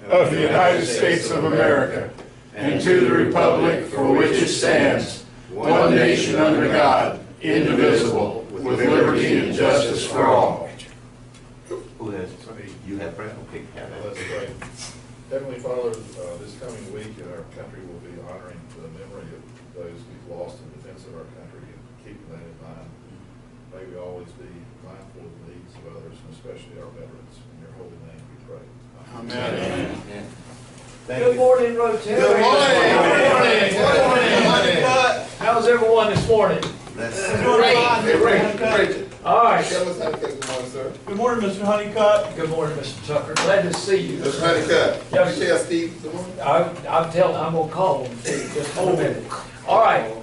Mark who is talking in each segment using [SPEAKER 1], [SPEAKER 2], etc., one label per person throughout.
[SPEAKER 1] of the United States of America, and to the republic for which it stands, one nation under God, indivisible, with liberty and justice for all.
[SPEAKER 2] Who has, you have prayer? Okay.
[SPEAKER 3] Let's pray. Heavenly Father, this coming week our country will be honoring the memory of those we've lost in defense of our country, and keeping that in mind. May we always be mindful of the needs of others, and especially our veterans. In your holy name we pray.
[SPEAKER 1] Amen.
[SPEAKER 2] Amen.
[SPEAKER 4] Good morning, Rotary.
[SPEAKER 1] Good morning.
[SPEAKER 4] Good morning. How's everyone this morning?
[SPEAKER 1] Great.
[SPEAKER 4] All right.
[SPEAKER 1] Good morning, sir.
[SPEAKER 5] Good morning, Mr. Honeycutt.
[SPEAKER 4] Good morning, Mr. Tucker. Glad to see you.
[SPEAKER 1] Mr. Honeycutt,
[SPEAKER 4] Yes,
[SPEAKER 1] you tell Steve good morning?
[SPEAKER 4] I'm going to call him. Just hold a minute. All right.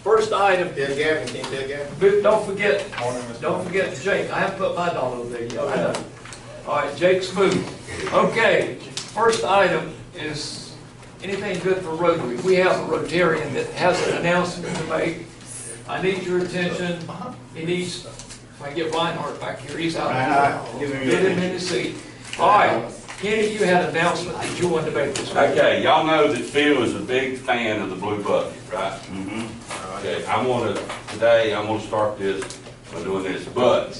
[SPEAKER 4] First item.
[SPEAKER 1] Tell Gavin, can you tell Gavin?
[SPEAKER 4] Don't forget Jake. I haven't put my dollar over there yet. I know. All right, Jake's food. Okay. First item is anything good for Rotary. We have a Rotarian that has an announcement to make. I need your attention. He needs, if I get Reinhardt back here, he's out there. Get him in his seat. All right. Kenny, you had an announcement that you wanted to make this week.
[SPEAKER 6] Okay, y'all know that Phil is a big fan of the Blue Bucket, right? Mm-hmm. Okay, today I'm gonna start this by doing this, but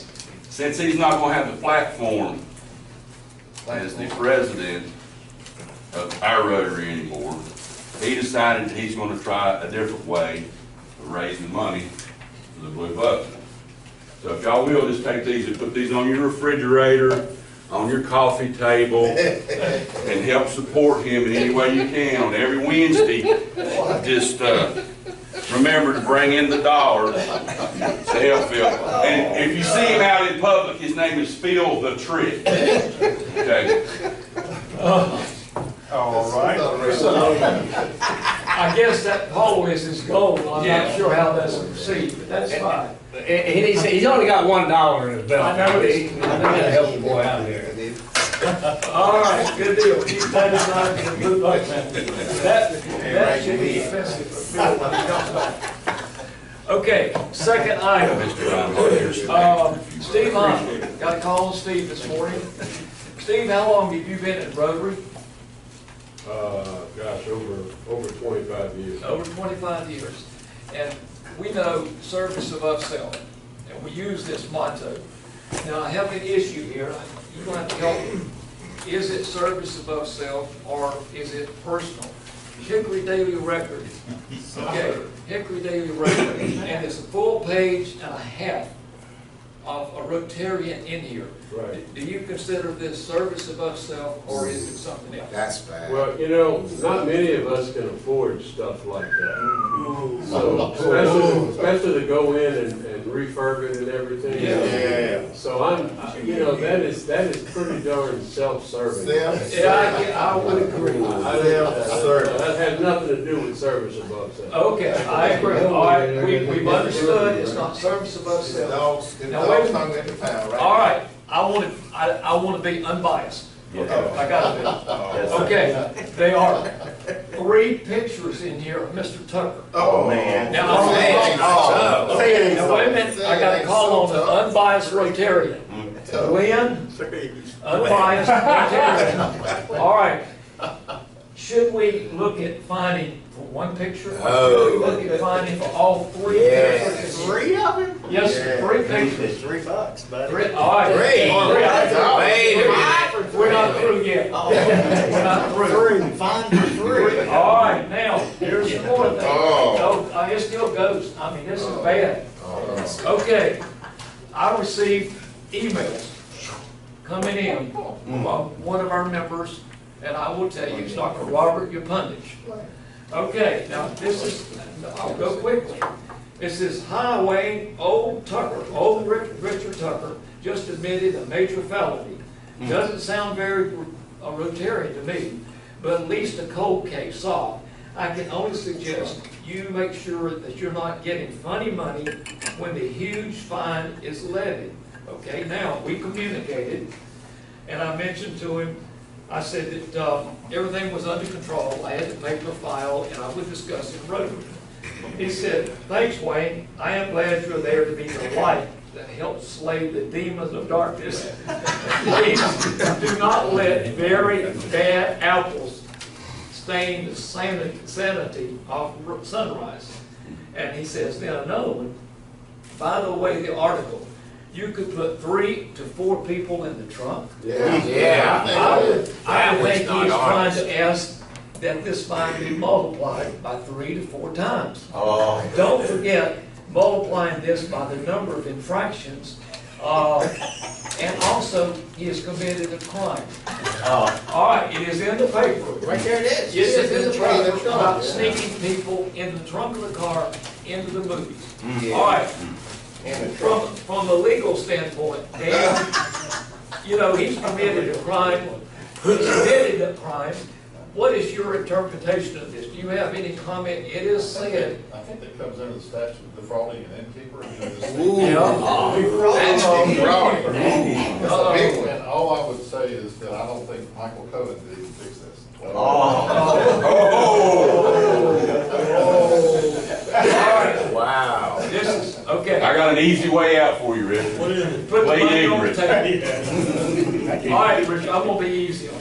[SPEAKER 6] since he's not gonna have the platform as the president of our Rotary anymore, he decided that he's gonna try a different way of raising money for the Blue Bucket. So if y'all will, just take these and put these on your refrigerator, on your coffee table, and help support him in any way you can on every Wednesday. Just remember to bring in the dollars to help Phil. And if you see him out in public, his name is Phil the Trick. Okay.
[SPEAKER 5] All right.
[SPEAKER 4] I guess that Paul is his goal. I'm not sure how that's received, but that's fine.
[SPEAKER 7] He's only got $1 in his belt.
[SPEAKER 4] I know it.
[SPEAKER 7] I'm gonna help the boy out here.
[SPEAKER 4] All right, good deal. Keep that in mind for the Blue Bucket. That should be expensive for Phil when he comes back. Okay, second item. Steve Hunt. Got a call on Steve this morning. Steve, how long have you been at Rotary?
[SPEAKER 3] Gosh, over 25 years.
[SPEAKER 4] Over 25 years. And we know service above self, and we use this motto. Now, I have an issue here. You're going to have to help me. Is it service above self, or is it personal? Hickory Daily Record. Okay, Hickory Daily Record. And it's a full page and a half of a Rotarian in here.
[SPEAKER 3] Right.
[SPEAKER 4] Do you consider this service above self, or is it something else?
[SPEAKER 1] That's bad.
[SPEAKER 8] Well, you know, not many of us can afford stuff like that. So, especially to go in and refurb it and everything.
[SPEAKER 1] Yeah.
[SPEAKER 8] So you know, that is pretty darn self-serving.
[SPEAKER 4] Yeah, I would agree.
[SPEAKER 8] That has nothing to do with service above self.
[SPEAKER 4] Okay, I agree. All right, we've understood it's not service above self. Now, wait a minute. All right, I want to be unbiased. Okay, I got it. Okay, there are 3 pictures in here of Mr. Tucker.
[SPEAKER 1] Oh, man.
[SPEAKER 4] Now, now wait a minute, I got a call on an unbiased Rotarian. Lynn, unbiased Rotarian. All right. Should we look at finding for one picture? Or should we look at finding for all 3 pictures?
[SPEAKER 1] 3 of them?
[SPEAKER 4] Yes, 3 pictures.
[SPEAKER 7] $3, buddy.
[SPEAKER 4] All right.
[SPEAKER 1] Wait a minute.
[SPEAKER 4] We're not through yet. We're not through.
[SPEAKER 7] Find 3.
[SPEAKER 4] All right, now, here's the more thing.
[SPEAKER 1] Oh.
[SPEAKER 4] No, it still goes. I mean, this is bad. Okay, I received emails coming in from one of our members, and I will tell you, it's Dr. Robert Yapundich. Okay, now this is, I'll go quickly. It says, highway, old Richard Tucker just admitted a major felony. Doesn't sound very Rotarian to me, but at least a cold case solved. I can only suggest you make sure that you're not getting funny money when the huge fine is levied. Okay, now, we communicated, and I mentioned to him, I said that everything was under control. I had the paper file, and I would discuss it in Rotary. He said, thanks, Wayne. I am glad you're there to be the light that helps slay the demons of darkness. Please do not let very bad apples stain the sanity of Sunrise. And he says, then another one, by the way, the article, you could put 3 to 4 people in the trunk.
[SPEAKER 7] Yeah.
[SPEAKER 4] I would
[SPEAKER 7] That was
[SPEAKER 4] think he's
[SPEAKER 7] not
[SPEAKER 4] trying
[SPEAKER 7] honest.
[SPEAKER 4] to ask that this fine be multiplied by 3 to 4 times.
[SPEAKER 2] Oh.
[SPEAKER 4] Don't forget multiplying this by the number of infractions, and also he has committed a crime. All right, it is in the paper.
[SPEAKER 7] Right there it is.
[SPEAKER 4] It is in the
[SPEAKER 7] trunk.
[SPEAKER 4] paper about sneaking people in the trunk of the car into the movies. All right, from the legal standpoint, Dan, you know, he's committed a crime. He's committed a crime. What is your interpretation of this? Do you have any comment? It is said.
[SPEAKER 3] I think that comes under the statute of defrauding an innkeeper.
[SPEAKER 7] That's defrauding.
[SPEAKER 3] And all I would say is that I don't think Michael Cohen did even fix this.
[SPEAKER 7] Wow.
[SPEAKER 4] This is, okay.
[SPEAKER 6] I got an easy way out for you, Richard.
[SPEAKER 4] Put the
[SPEAKER 6] Play
[SPEAKER 4] money on the
[SPEAKER 6] ignorant.
[SPEAKER 4] table. All right, Richard, I'm gonna be easy on you.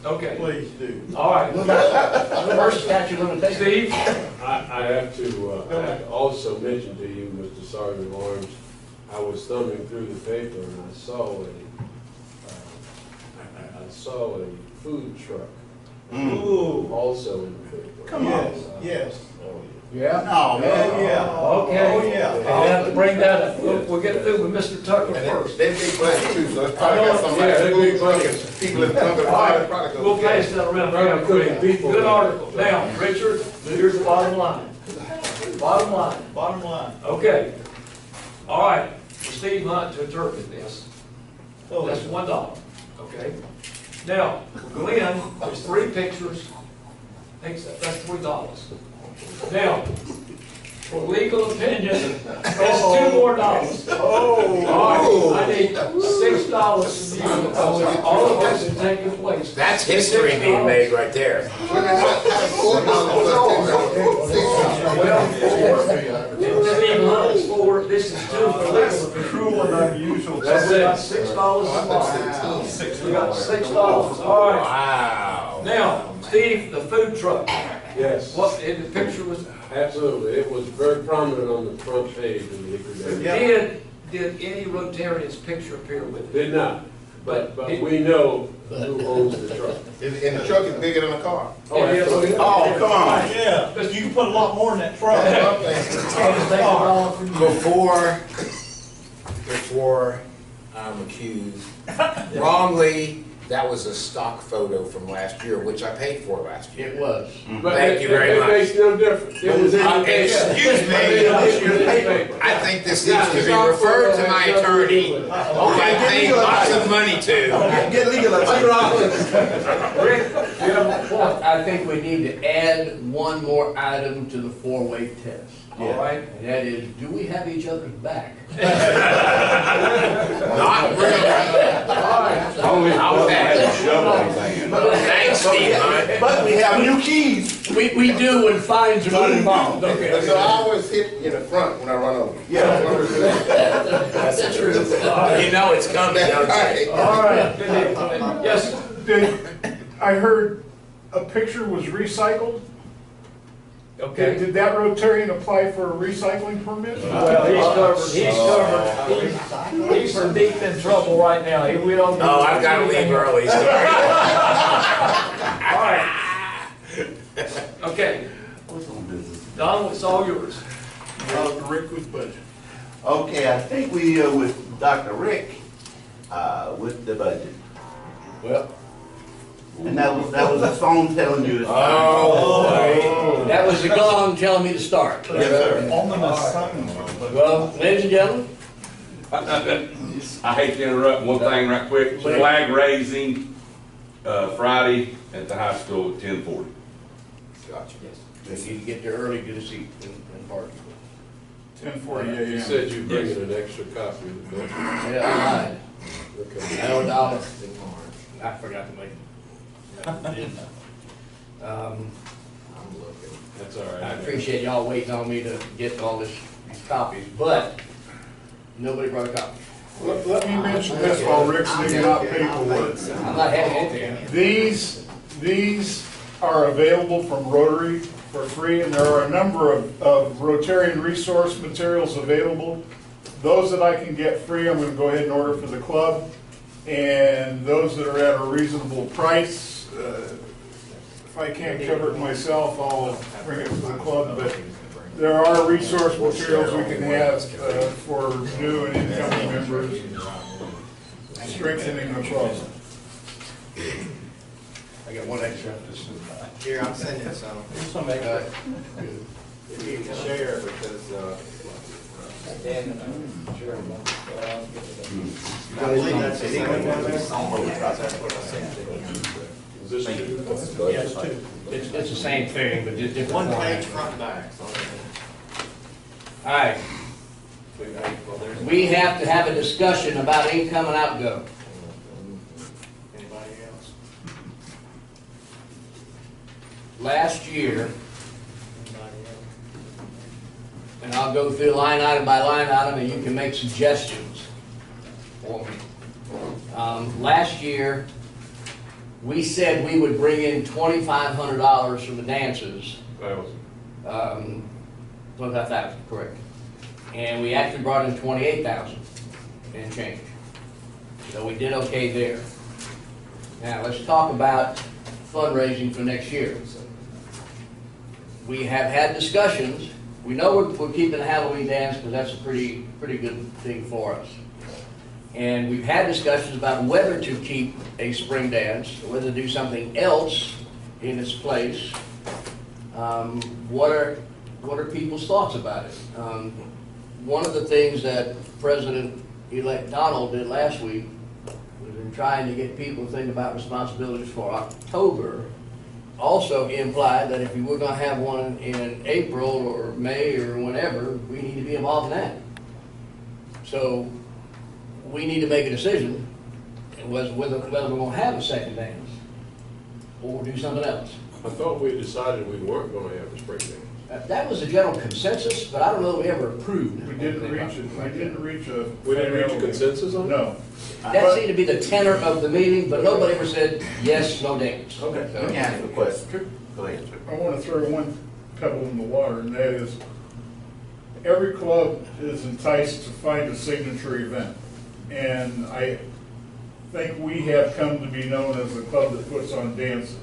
[SPEAKER 4] Okay,
[SPEAKER 1] Please do.
[SPEAKER 4] all right.
[SPEAKER 7] First statute of limitations.
[SPEAKER 4] Steve?
[SPEAKER 8] I have to also mention to you, Mr. Sergeant Lawrence, I was thumbing through the paper and I saw a food truck also in the paper.
[SPEAKER 1] Come on. Yes.
[SPEAKER 7] Yeah.
[SPEAKER 1] Oh, man, yeah.
[SPEAKER 4] Okay.
[SPEAKER 1] Oh, yeah.
[SPEAKER 4] I'll have to bring that up. We'll get through with Mr. Tucker first.
[SPEAKER 5] They're big budget too, so it's probably got some
[SPEAKER 8] Yeah, they're big
[SPEAKER 5] like
[SPEAKER 8] buckets.
[SPEAKER 5] people in front of the fire, probably go.
[SPEAKER 4] We'll pass that around.
[SPEAKER 8] Probably couldn't people.
[SPEAKER 4] Good article. Now, Richard, here's the bottom line. Bottom line.
[SPEAKER 1] Bottom line.
[SPEAKER 4] Okay. All right, for Steve Hunt to interpret this. That's $1, okay? Now, Glenn, there's 3 pictures, that's $3. Now, for legal opinion, that's $2 more. All right, I need $6 from you. All of this is taking place.
[SPEAKER 7] That's history being made right there.
[SPEAKER 4] Steve Hunt is 4, this is 2 for legal opinion.
[SPEAKER 1] Cruel and unusual.
[SPEAKER 4] So we got $6 a month. We got $6, all right.
[SPEAKER 7] Wow.
[SPEAKER 4] Now, Steve, the food truck,
[SPEAKER 8] Yes,
[SPEAKER 4] what, in the picture was,
[SPEAKER 8] absolutely. It was very prominent on the front page of the Leader Daily.
[SPEAKER 4] did any Rotarian's picture appear with it?
[SPEAKER 8] Did not, but we know who owns the truck.
[SPEAKER 5] And the truck is bigger than a car.
[SPEAKER 8] Oh, yes.
[SPEAKER 1] Oh, come on. Yeah, but you can put a lot more in that truck.
[SPEAKER 4] I'll just take $1 from you.
[SPEAKER 7] Before I'm accused wrongly, that was a stock photo from last year, which I paid for last year. It was.
[SPEAKER 8] But
[SPEAKER 7] Thank you very
[SPEAKER 8] It
[SPEAKER 7] much.
[SPEAKER 8] makes no difference. It was in the paper.
[SPEAKER 7] Excuse me, I think this needs to be referred to my attorney, who I paid lots of money to.
[SPEAKER 5] Get legal.
[SPEAKER 4] Rick, you have a point.
[SPEAKER 9] I think we need to add one more item to the 4-way test.
[SPEAKER 4] All right.
[SPEAKER 9] And that is, do we have each other's back?
[SPEAKER 7] Not really.
[SPEAKER 6] Only I had to shovel anything in.
[SPEAKER 7] Thanks, Steve Hunt.
[SPEAKER 5] But we have new keys.
[SPEAKER 9] We do when fines are not involved. Okay.
[SPEAKER 5] So I always hit in the front when I run over. Yeah.
[SPEAKER 7] That's the truth. You know it's coming, don't you?
[SPEAKER 4] All right. Yes,
[SPEAKER 1] I heard a picture was recycled.
[SPEAKER 4] okay.
[SPEAKER 1] Did that Rotarian apply for a recycling permit?
[SPEAKER 4] Well, he's for deep in trouble right now. We don't.
[SPEAKER 7] Oh, I've got to leave early, sorry.
[SPEAKER 4] All right. Okay. Donald, it's all yours.
[SPEAKER 1] Rick with budget.
[SPEAKER 2] Okay, I think we, with Dr. Rick, with the budget.
[SPEAKER 9] Well,
[SPEAKER 2] And that was a phone telling you.
[SPEAKER 7] Oh,
[SPEAKER 9] that was the gong telling me to start.
[SPEAKER 2] Yes, sir.
[SPEAKER 9] Well, ladies and gentlemen,
[SPEAKER 6] I hate to interrupt, one thing right quick, flag raising, Friday at the high school at 10:40.
[SPEAKER 7] Gotcha.
[SPEAKER 9] you need to get there early, get a seat in parking.
[SPEAKER 1] 10:40
[SPEAKER 8] You
[SPEAKER 1] a.m.
[SPEAKER 8] said you bringing an extra copy of the book.
[SPEAKER 9] Yeah, I lied.
[SPEAKER 8] Okay.
[SPEAKER 9] I owe $1. I forgot to make it.
[SPEAKER 7] I'm looking.
[SPEAKER 8] That's all right.
[SPEAKER 9] I appreciate y'all waiting on me to get all these copies, but nobody brought a copy.
[SPEAKER 1] Let me mention this while Rick's digging out paperwork.
[SPEAKER 4] I'm not having anything.
[SPEAKER 1] These are available from Rotary for free, and there are a number of Rotarian resource materials available. Those that I can get free, I'm gonna go ahead and order for the club. And those that are at a reasonable price, if I can't cover it myself, I'll bring it to the club. But there are resource materials we can have for new and incoming members, strengthening the club.
[SPEAKER 5] I got one extra.
[SPEAKER 7] Here, I'm sending some.
[SPEAKER 3] If you can share, because,
[SPEAKER 7] And,
[SPEAKER 3] I believe that's the same one.
[SPEAKER 7] That's what I sent.
[SPEAKER 8] Is this two?
[SPEAKER 9] Yes, two. It's the same thing, but just different.
[SPEAKER 7] One
[SPEAKER 9] format.
[SPEAKER 7] page front and back. So
[SPEAKER 9] All right, we have to have a discussion about income and outgo.
[SPEAKER 7] anybody else?
[SPEAKER 9] Last year, and I'll go through line item by line item, and you can make suggestions for me. Last year, we said we would bring in $2,500 from the dances. 25,000, correct. And we actually brought in 28,000 and change. So we did okay there. Now, let's talk about fundraising for next year. We have had discussions. We know we're keeping the Halloween dance because that's a pretty good thing for us. And we've had discussions about whether to keep a spring dance, whether to do something else in its place. What are people's thoughts about it? One of the things that President-elect Donald did last week was in trying to get people to think about responsibilities for October, also implied that if we were going to have one in April or May or whenever, we need to be involved in that. So we need to make a decision whether we're going to have a second dance or do something else.
[SPEAKER 8] I thought we decided we weren't gonna have a spring dance.
[SPEAKER 9] That was the general consensus, but I don't know that we ever approved it.
[SPEAKER 1] We didn't reach it.
[SPEAKER 8] We didn't reach a consensus on it?
[SPEAKER 1] No.
[SPEAKER 9] That seemed to be the tenor of the meeting, but nobody ever said, yes, no dance.
[SPEAKER 8] Okay.
[SPEAKER 2] Let me ask you a question. Go ahead, sir.
[SPEAKER 1] I want to throw one pebble in the water, and that is, every club is enticed to find a signature event. And I think we have come to be known as a club that puts on dances.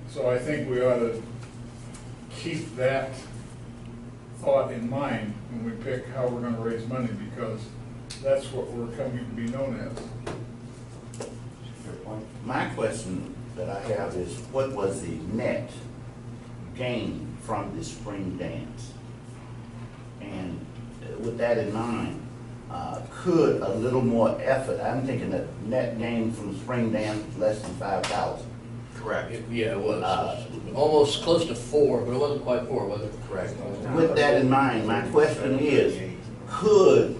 [SPEAKER 1] So I think we ought to keep that thought in mind when we pick how we're going to raise money, because that's what we're coming to be known as.
[SPEAKER 2] My question that I have is, what was the net gain from the spring dance? And with that in mind, could a little more effort, I'm thinking that net gain from the spring dance was less than 5,000.
[SPEAKER 7] Correct.
[SPEAKER 9] Yeah, it was. Almost close to 4, but it wasn't quite 4, was it?
[SPEAKER 7] Correct.
[SPEAKER 2] With that in mind, my question is, could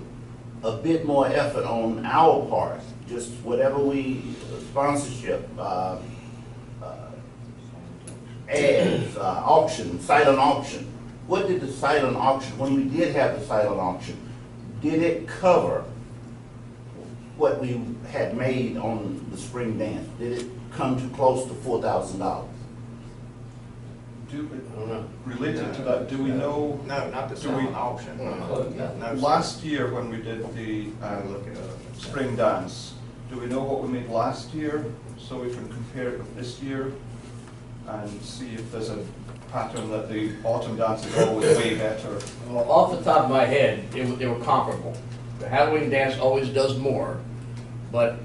[SPEAKER 2] a bit more effort on our part, just whatever we, sponsorship, ads, auction, silent auction, what did the silent auction, when we did have the silent auction, did it cover what we had made on the spring dance? Did it come to close to $4,000?
[SPEAKER 10] Related to that, do we know?
[SPEAKER 7] No, not the silent auction. No.
[SPEAKER 10] Last year when we did the spring dance, do we know what we made last year? So we can compare it with this year and see if there's a pattern that the autumn dance is always way better.
[SPEAKER 9] Well, off the top of my head, they were comparable. The Halloween dance always does more, but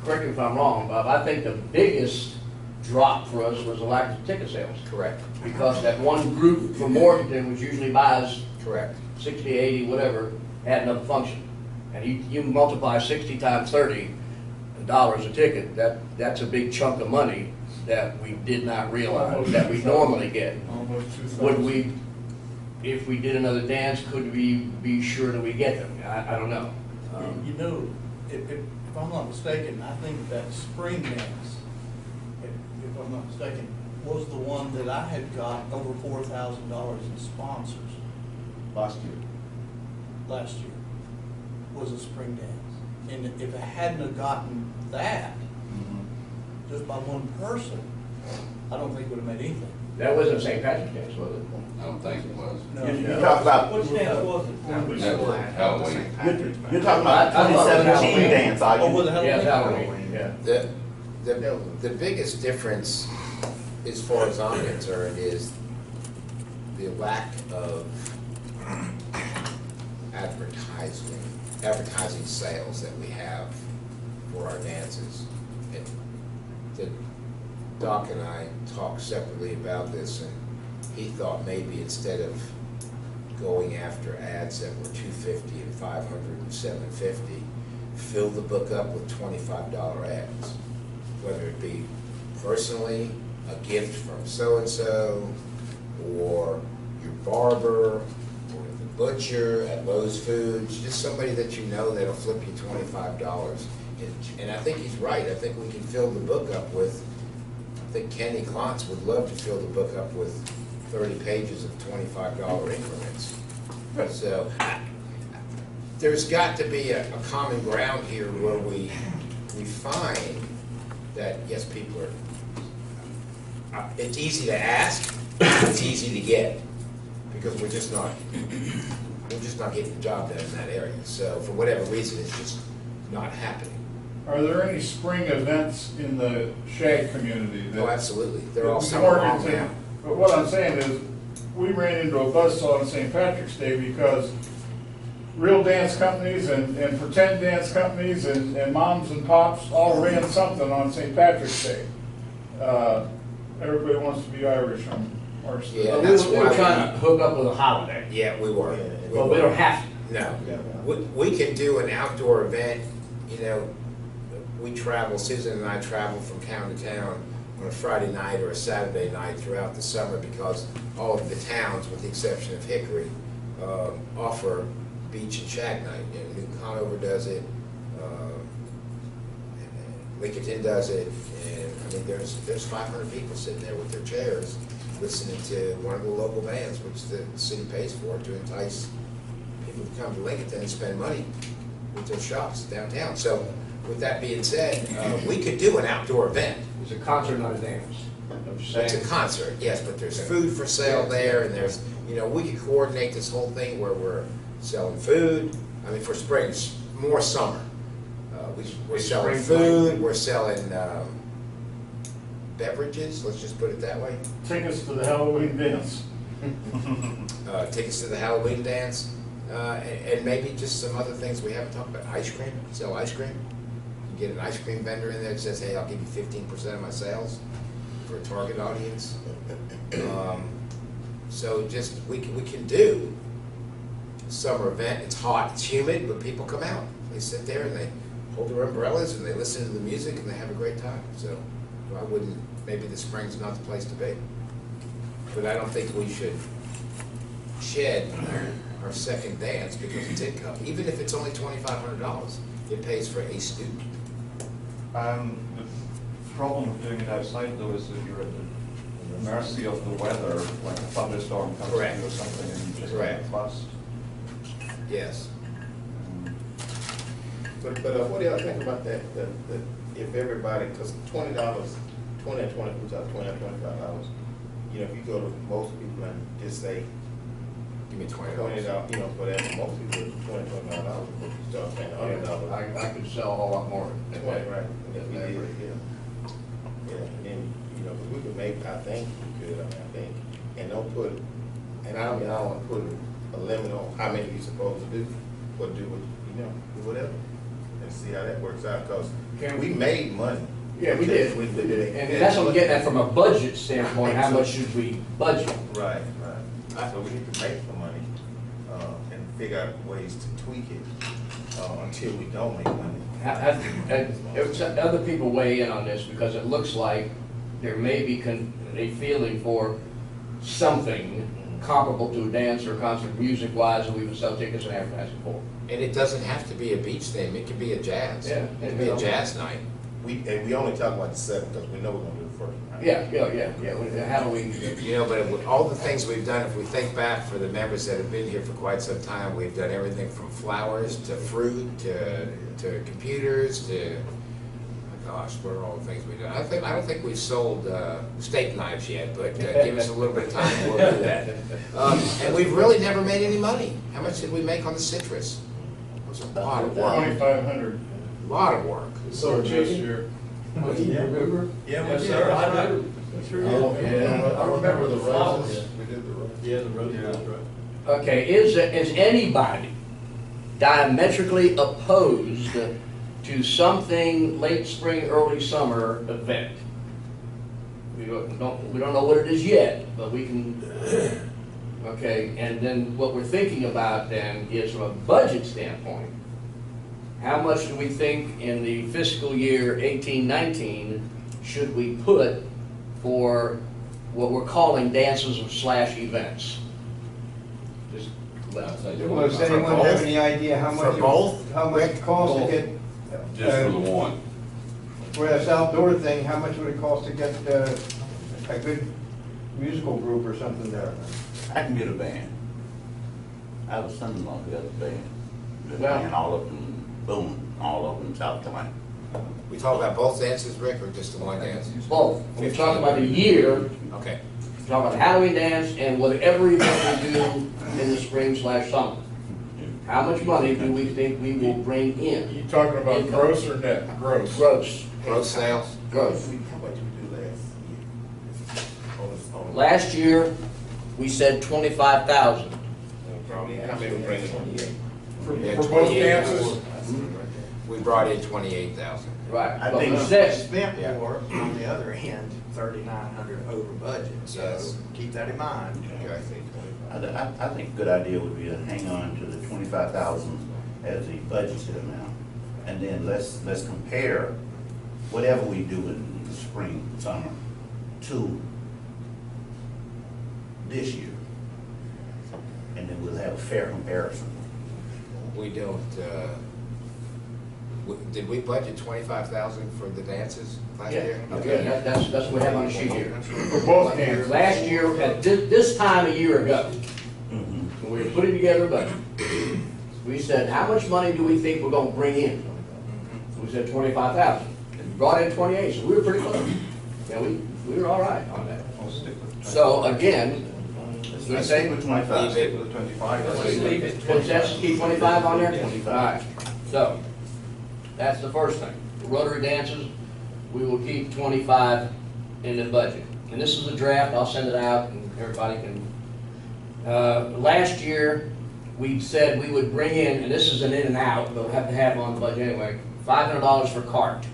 [SPEAKER 9] correct me if I'm wrong, Bob, I think the biggest drop for us was the lack of ticket sales.
[SPEAKER 7] Correct.
[SPEAKER 9] Because that one group from Morganton, which usually buys
[SPEAKER 7] Correct.
[SPEAKER 9] 60, 80, whatever, had another function. And you multiply 60 times $30 a ticket, that's a big chunk of money that we did not realize, that we normally get.
[SPEAKER 1] Almost 2,000.
[SPEAKER 9] Would we, if we did another dance, could we be sure that we get them? I don't know.
[SPEAKER 11] You know, if I'm not mistaken, I think that spring dance, if I'm not mistaken, was the one that I had got over $4,000 in sponsors
[SPEAKER 10] Last year.
[SPEAKER 11] last year, was a spring dance. and if I hadn't have gotten that, just by one person, I don't think it would have made anything.
[SPEAKER 9] That wasn't St. Patrick's Day, was it?
[SPEAKER 6] I don't think it was.
[SPEAKER 11] No.
[SPEAKER 5] You talk about,
[SPEAKER 11] Which dance was it?
[SPEAKER 6] That was Halloween.
[SPEAKER 5] you're talking about
[SPEAKER 9] I thought it was
[SPEAKER 5] 2017
[SPEAKER 9] Halloween.
[SPEAKER 5] dance, are
[SPEAKER 11] Oh, was
[SPEAKER 5] you?
[SPEAKER 11] it
[SPEAKER 9] Yeah,
[SPEAKER 11] Halloween?
[SPEAKER 9] Halloween, yeah.
[SPEAKER 7] The biggest difference, as far as I'm concerned, is the lack of advertising sales that we have for our dances. And Doc and I talked separately about this, and he thought maybe instead of going after ads that were $250 and $500 and $750, fill the book up with $25 ads, whether it be personally, a gift from so-and-so, or your barber, or the butcher at Lowe's Foods, just somebody that you know that'll flip you $25. And I think he's right. I think we can fill the book up with, I think Kenny Klontz would love to fill the book up with 30 pages of $25 increments. So there's got to be a common ground here where we find that, yes, people are, it's easy to ask, it's easy to get, because we're just not getting the job done in that area. So for whatever reason, it's just not happening.
[SPEAKER 1] Are there any spring events in the shag community?
[SPEAKER 7] Oh, absolutely. They're all
[SPEAKER 1] that
[SPEAKER 7] summer
[SPEAKER 1] weren't
[SPEAKER 7] long
[SPEAKER 1] into-
[SPEAKER 7] now.
[SPEAKER 1] But what I'm saying is, we ran into a buzzsaw on St. Patrick's Day because real dance companies and pretend dance companies and moms and pops all ran something on St. Patrick's Day. Everybody wants to be Irish on March
[SPEAKER 7] Yeah,
[SPEAKER 9] But
[SPEAKER 1] 3rd.
[SPEAKER 7] that's
[SPEAKER 9] we
[SPEAKER 7] why
[SPEAKER 9] were
[SPEAKER 7] we-
[SPEAKER 9] trying to hook up with a holiday,
[SPEAKER 7] Yeah, we were.
[SPEAKER 9] but we don't have to.
[SPEAKER 7] No. We can do an outdoor event, you know, we travel, Susan and I travel from town to town on a Friday night or a Saturday night throughout the summer because all of the towns, with the exception of Hickory, offer beach and shag night. You know, Newton Conover does it, Lincoln does it, and I mean, there's 500 people sitting there with their chairs listening to one of the local bands, which the city pays for to entice people to come to Lincoln and spend money with their shops downtown. So with that being said, we could do an outdoor event.
[SPEAKER 9] It's a concert, not a dance. I'm just saying.
[SPEAKER 7] It's a concert, yes, but there's food for sale there, and there's, you know, we could coordinate this whole thing where we're selling food. I mean, for spring, more summer. We're selling food, we're selling beverages, let's just put it that way.
[SPEAKER 1] Tickets to the Halloween dance.
[SPEAKER 7] Tickets to the Halloween dance, and maybe just some other things we haven't talked about. Ice cream, sell ice cream. You get an ice cream vendor in there that says, hey, I'll give you 15% of my sales for a target audience. So just, we can do a summer event. It's hot, it's humid, but people come out. They sit there and they hold their umbrellas and they listen to the music and they have a great time. So I wouldn't, maybe the spring's not the place to be. But I don't think we should shed our second dance because it's income. Even if it's only $2,500, it pays for a student.
[SPEAKER 10] The problem with doing it outside though is that you're at the mercy of the weather, like a thunderstorm comes
[SPEAKER 7] Correct.
[SPEAKER 10] through or something and you just
[SPEAKER 7] Correct.
[SPEAKER 10] get bust.
[SPEAKER 7] Yes.
[SPEAKER 5] But what do y'all think about that, if everybody, because $20, 20 and 20 puts out $20 or $25, you know, if you go to most people and just say
[SPEAKER 7] Give me $20.
[SPEAKER 5] $20, you know, for that, most people, $20, $25, but you start paying $100.
[SPEAKER 9] I could sell a whole lot more. than that.
[SPEAKER 5] 20, right? If we did, yeah, and then, you know, 'cause we could make, I think we could, I think, and don't put, and I don't want to put a limit on how many you're supposed to do, but do what, you know, do whatever, and see how that works out, because we made money.
[SPEAKER 9] Yeah, we did.
[SPEAKER 5] We did.
[SPEAKER 9] And that's what we're getting at from a budget standpoint, how much should we budget?
[SPEAKER 5] Right, right. So we need to make some money, and figure out ways to tweak it, until we don't make money.
[SPEAKER 9] Other people weigh in on this because it looks like there may be a feeling for something comparable to a dance or a concert music-wise that we would sell tickets and advertising for.
[SPEAKER 7] And it doesn't have to be a beach theme, it could be a jazz.
[SPEAKER 9] Yeah.
[SPEAKER 7] It could be a jazz night.
[SPEAKER 5] We only talk about the 7th, because we know we're gonna do the
[SPEAKER 3] first. right?
[SPEAKER 9] Yeah. Halloween.
[SPEAKER 7] You know, but with all the things we've done, if we think back for the members that have been here for quite some time, we've done everything from flowers to fruit to computers to, oh gosh, what are all the things we've done? I don't think we've sold steak knives yet, but give us a little bit of time and we'll do that. And we've really never made any money. How much did we make on the citrus? It was a lot of work.
[SPEAKER 1] 2,500.
[SPEAKER 7] A lot of work.
[SPEAKER 1] So this year.
[SPEAKER 8] Do you remember?
[SPEAKER 11] Yeah, we
[SPEAKER 4] Yes,
[SPEAKER 11] did.
[SPEAKER 4] sir, I do.
[SPEAKER 3] I remember the
[SPEAKER 4] flowers.
[SPEAKER 3] roses. We did the roses.
[SPEAKER 11] Yeah, the road,
[SPEAKER 3] Yeah.
[SPEAKER 11] that's right.
[SPEAKER 9] Okay, is anybody diametrically opposed to something late spring, early summer event? We don't know what it is yet, but we can, okay, and then what we're thinking about then is from a budget standpoint, how much do we think in the fiscal year 18-19 should we put for what we're calling dances slash events? Just
[SPEAKER 12] Well, does anyone have any idea how much,
[SPEAKER 7] For both?
[SPEAKER 12] how much it costs to get,
[SPEAKER 6] Just for the one.
[SPEAKER 12] for this outdoor thing, how much would it cost to get a good musical group or something there?
[SPEAKER 2] I can get a band. I have a son-in-law who has a band. Good
[SPEAKER 9] Well-
[SPEAKER 2] band, all of them, boom, all of them South Carolina.
[SPEAKER 7] We talk about both dances, Rick, or just the one dance?
[SPEAKER 9] both. We're talking about a year.
[SPEAKER 7] Okay.
[SPEAKER 9] Talk about the Halloween dance and whatever event we do in the spring slash summer. How much money do we think we will bring in?
[SPEAKER 1] You talking about gross or net? Gross.
[SPEAKER 9] Gross.
[SPEAKER 7] Gross sales?
[SPEAKER 9] Gross.
[SPEAKER 5] How much did we do last year?
[SPEAKER 9] Last year, we said 25,000.
[SPEAKER 5] Probably, how many we bring in?
[SPEAKER 1] For
[SPEAKER 7] Yeah,
[SPEAKER 1] both
[SPEAKER 7] 28.
[SPEAKER 1] dances?
[SPEAKER 7] We brought in 28,000.
[SPEAKER 9] Right.
[SPEAKER 2] I
[SPEAKER 9] But
[SPEAKER 2] think-
[SPEAKER 9] we
[SPEAKER 13] We
[SPEAKER 9] said,
[SPEAKER 13] spent
[SPEAKER 7] Yeah.
[SPEAKER 13] more on the other end, 3,900 over budget, so
[SPEAKER 7] Yes.
[SPEAKER 13] keep that in mind.
[SPEAKER 7] Okay.
[SPEAKER 2] I think a good idea would be to hang on to the 25,000 as the budgeted amount. And then let's compare whatever we do in the spring, summer, to this year. And then we'll have a fair comparison.
[SPEAKER 7] We don't, did we budget 25,000 for the dances last
[SPEAKER 9] yeah,
[SPEAKER 7] year?
[SPEAKER 9] okay, that's what we have on the sheet here.
[SPEAKER 1] For both dances?
[SPEAKER 9] Last year, at this time a year ago,
[SPEAKER 2] Mm-hmm.
[SPEAKER 9] when we were putting together a budget, we said, how much money do we think we're gonna bring in? So we said 25,000. And we brought in 28, so we were pretty close. Yeah, we were all right on that.
[SPEAKER 10] I'll stick with
[SPEAKER 9] So again, what
[SPEAKER 2] Let's
[SPEAKER 9] you
[SPEAKER 2] stick
[SPEAKER 9] say?
[SPEAKER 2] with 25.
[SPEAKER 10] stick with the 25.
[SPEAKER 4] Let's just leave it.
[SPEAKER 9] What's that, keep 25 on there?
[SPEAKER 2] 25.
[SPEAKER 9] All right, so, that's the first thing. Rotary dances, we will keep 25 in the budget. And this is a draft, I'll send it out and everybody can. Last year, we said we would bring in, and this is an in and out, but we'll have to have on the budget anyway, $500 for cart.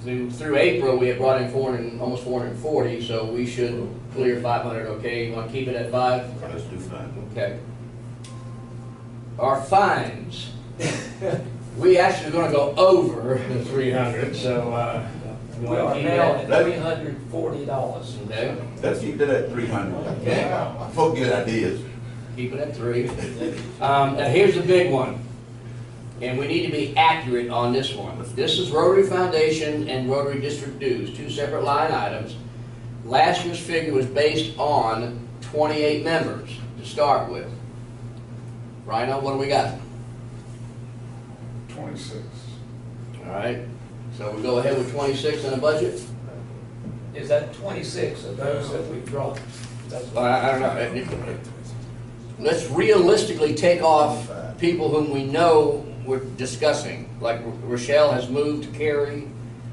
[SPEAKER 9] Through April, we had brought in almost 440, so we should clear 500, okay? You wanna keep it at 5?
[SPEAKER 2] Let's do fine.
[SPEAKER 9] Okay. Our fines, we actually are gonna go over the 300, so, you
[SPEAKER 4] We
[SPEAKER 9] wanna
[SPEAKER 4] are
[SPEAKER 9] keep
[SPEAKER 4] now
[SPEAKER 9] it
[SPEAKER 4] at
[SPEAKER 9] at?
[SPEAKER 4] $340.
[SPEAKER 9] Okay,
[SPEAKER 2] Let's keep it at 300.
[SPEAKER 9] okay,
[SPEAKER 2] Folk get ideas.
[SPEAKER 9] keep it at 3. Now here's the big one, and we need to be accurate on this one. This is Rotary Foundation and Rotary District dues, two separate line items. Last year's figure was based on 28 members to start with. Right now, what do we got?
[SPEAKER 1] 26.
[SPEAKER 9] All right, so we go ahead with 26 in the budget?
[SPEAKER 4] Is that 26 of those that we've dropped? That's
[SPEAKER 9] Well, I don't know. Let's realistically take off people whom we know we're discussing, like Rochelle has moved to Cary,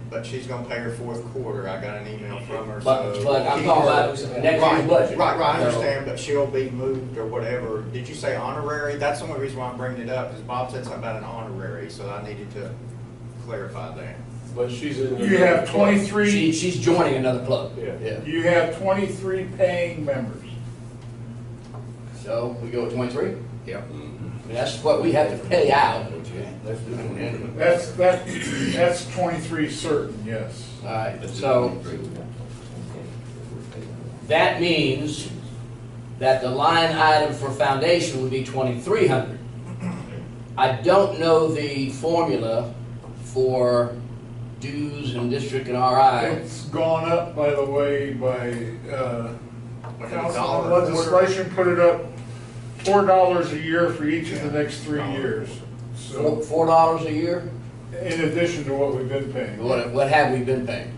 [SPEAKER 13] But she's gonna pay her fourth quarter, I got an email from her,
[SPEAKER 9] but
[SPEAKER 13] so.
[SPEAKER 9] I'm
[SPEAKER 13] keep
[SPEAKER 9] talking
[SPEAKER 13] her-
[SPEAKER 9] about next
[SPEAKER 13] Right,
[SPEAKER 9] year's budget.
[SPEAKER 13] Right, I
[SPEAKER 9] So-
[SPEAKER 13] understand, but she'll be moved or whatever. Did you say honorary? That's the only reason why I'm bringing it up, because Bob said something about an honorary, so I needed to clarify that.
[SPEAKER 8] But she's in. the-
[SPEAKER 1] You have 23,
[SPEAKER 9] She's joining another club.
[SPEAKER 8] Yeah.
[SPEAKER 1] you have 23 paying members.
[SPEAKER 9] So we go with 23?
[SPEAKER 7] Yeah.
[SPEAKER 9] I mean, that's what we have to pay out. Let's do it.
[SPEAKER 1] That's 23 certain, yes.
[SPEAKER 9] All right, so that means that the line item for foundation would be 2,300. I don't know the formula for dues and district and RI.
[SPEAKER 1] It's gone up, by the way, by,
[SPEAKER 13] Like
[SPEAKER 1] council
[SPEAKER 13] $1
[SPEAKER 1] and
[SPEAKER 13] a quarter?
[SPEAKER 1] legislation put it up $4 a year for each of the next 3 years. So,
[SPEAKER 9] $4 a year?
[SPEAKER 1] in addition to what we've been paying.
[SPEAKER 9] What have we been paying?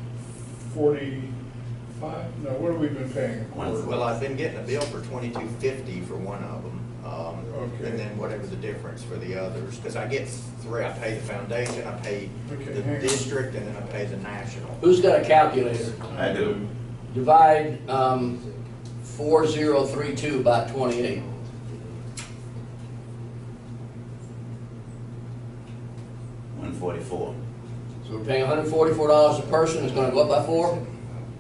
[SPEAKER 1] 45, no, what have we been paying a quarter?
[SPEAKER 13] Well, I've been getting a bill for $22.50 for one of them.
[SPEAKER 1] Okay.
[SPEAKER 13] And then whatever the difference for the others, because I get three, I pay the foundation, I pay
[SPEAKER 1] Okay,
[SPEAKER 13] the
[SPEAKER 1] hang on.
[SPEAKER 13] district, and then I pay the national.
[SPEAKER 9] Who's got a calculator?
[SPEAKER 2] I do.
[SPEAKER 9] Divide 4032 by 28.
[SPEAKER 2] $144.
[SPEAKER 9] So we're paying $144 a person, it's gonna go up by 4?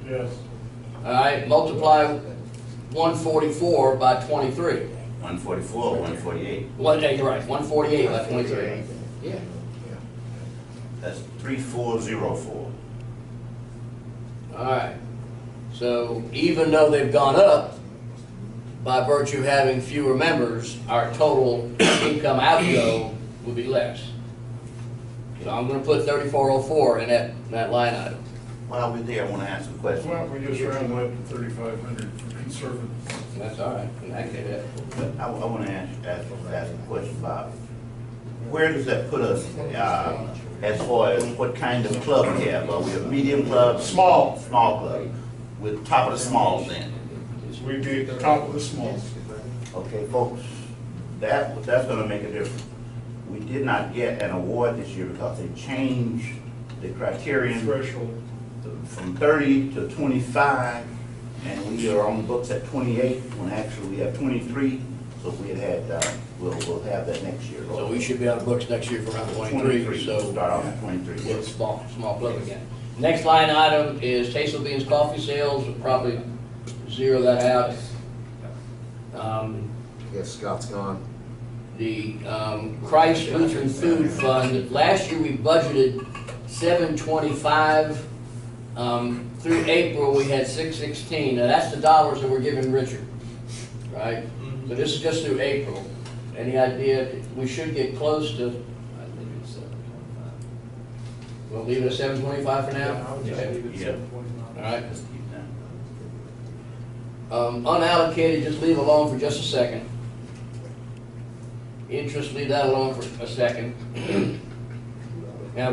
[SPEAKER 1] Yes.
[SPEAKER 9] All right, multiply 144 by 23.
[SPEAKER 2] 144, 148.
[SPEAKER 9] One, yeah, you're right, 148 by 23.
[SPEAKER 7] Yeah.
[SPEAKER 2] That's 3404.
[SPEAKER 9] All right, so even though they've gone up, by virtue of having fewer members, our total income outgo will be less. So I'm gonna put 3404 in that line item.
[SPEAKER 2] While we're there, I want to ask a question.
[SPEAKER 1] Why don't we just round it up to 3,500 for conservative?
[SPEAKER 9] That's all right, in that case,
[SPEAKER 2] I want to ask a question, Bob. Where does that put us as far as what kind of club we have? Are we a medium club?
[SPEAKER 1] Small.
[SPEAKER 2] Small club. With top of the smalls then?
[SPEAKER 1] We'd be at the top of the smalls.
[SPEAKER 2] Okay, folks, that's going to make a difference. We did not get an award this year because they changed the criterion
[SPEAKER 1] Threshold.
[SPEAKER 2] from 30 to 25, and we are on the books at 28, when actually we have 23. So if we had we'll have that next year.
[SPEAKER 9] so we should be on the books next year for around 23, so.
[SPEAKER 2] Start off at 23.
[SPEAKER 9] Get a small club again. Next line item is Taste of Beans coffee sales, we'll probably zero that out.
[SPEAKER 7] Yes, Scott's gone.
[SPEAKER 9] The Christ Lutheran Food Fund, last year we budgeted $725. Through April, we had $616. Now, that's the dollars that we're giving Richard, right? But this is just through April. Any idea, we should get close to, I think it's 725. We'll leave it at 725 for now?
[SPEAKER 2] Yeah.
[SPEAKER 9] All right.
[SPEAKER 2] Let's keep that.
[SPEAKER 9] Unallocated, just leave alone for just a second. Interest, leave that alone for a second. Now,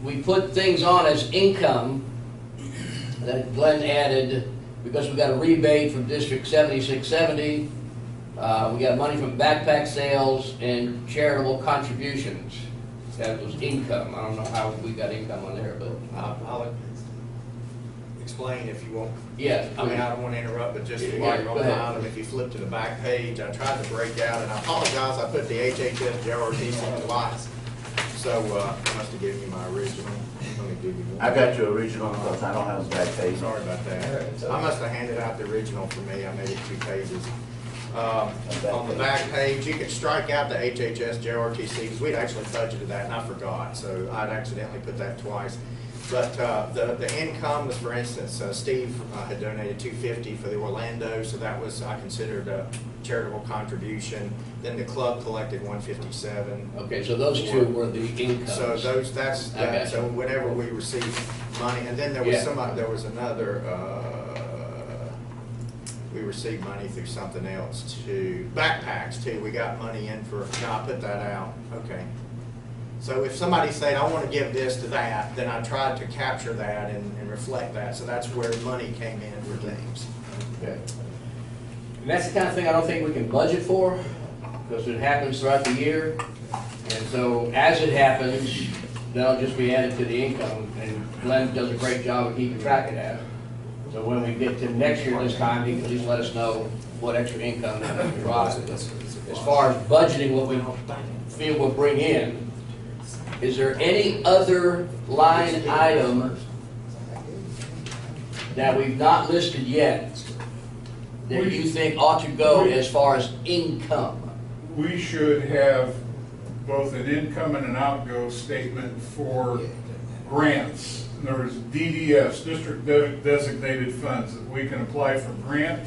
[SPEAKER 9] we put things on as income that Glenn added because we got a rebate from District 7670. We got money from backpack sales and charitable contributions. That was income. I don't know how we got income on there, but.
[SPEAKER 13] I'll explain if you want.
[SPEAKER 9] Yeah,
[SPEAKER 13] I mean, I don't want to interrupt, but just
[SPEAKER 9] Yeah,
[SPEAKER 13] while you're
[SPEAKER 9] go
[SPEAKER 13] on the
[SPEAKER 9] ahead.
[SPEAKER 13] item, if you flip to the back page, I tried to break out, and I apologize, I put the HHS JRTC twice. So, I must have given you my original. Let me give you one.
[SPEAKER 2] I got your original because I don't have a back page.
[SPEAKER 13] Sorry about that. I must have handed out the original for me, I made it 2 pages. On the back page, you can strike out the HHS JRTC, because we'd actually budgeted that, and I forgot, so I'd accidentally put that twice. But the income was, for instance, Steve had donated $250 for the Orlando, so that was, I considered a charitable contribution. Then the club collected $157.
[SPEAKER 9] Okay, so those two were the incomes.
[SPEAKER 13] So those, that's,
[SPEAKER 9] I got
[SPEAKER 13] so
[SPEAKER 9] you.
[SPEAKER 13] whenever we received money, and then there was
[SPEAKER 9] Yeah.
[SPEAKER 13] there was another, we received money through something else too, backpacks too, we got money in for, no, I put that out, okay. So if somebody said, I want to give this to that, then I tried to capture that and reflect that, so that's where money came in for things.
[SPEAKER 9] Okay. And that's the kind of thing I don't think we can budget for, because it happens throughout the year. And so as it happens, that'll just be added to the income, and Glenn does a great job of keeping track of that. So when we get to next year this time, he can at least let us know what extra income that we derive. As far as budgeting what we feel we'll bring in, is there any other line item that we've not listed yet that you think ought to go as far as income?
[SPEAKER 1] We should have both an income and an outgo statement for grants. In other words, DDFs, district designated funds, that we can apply for grant.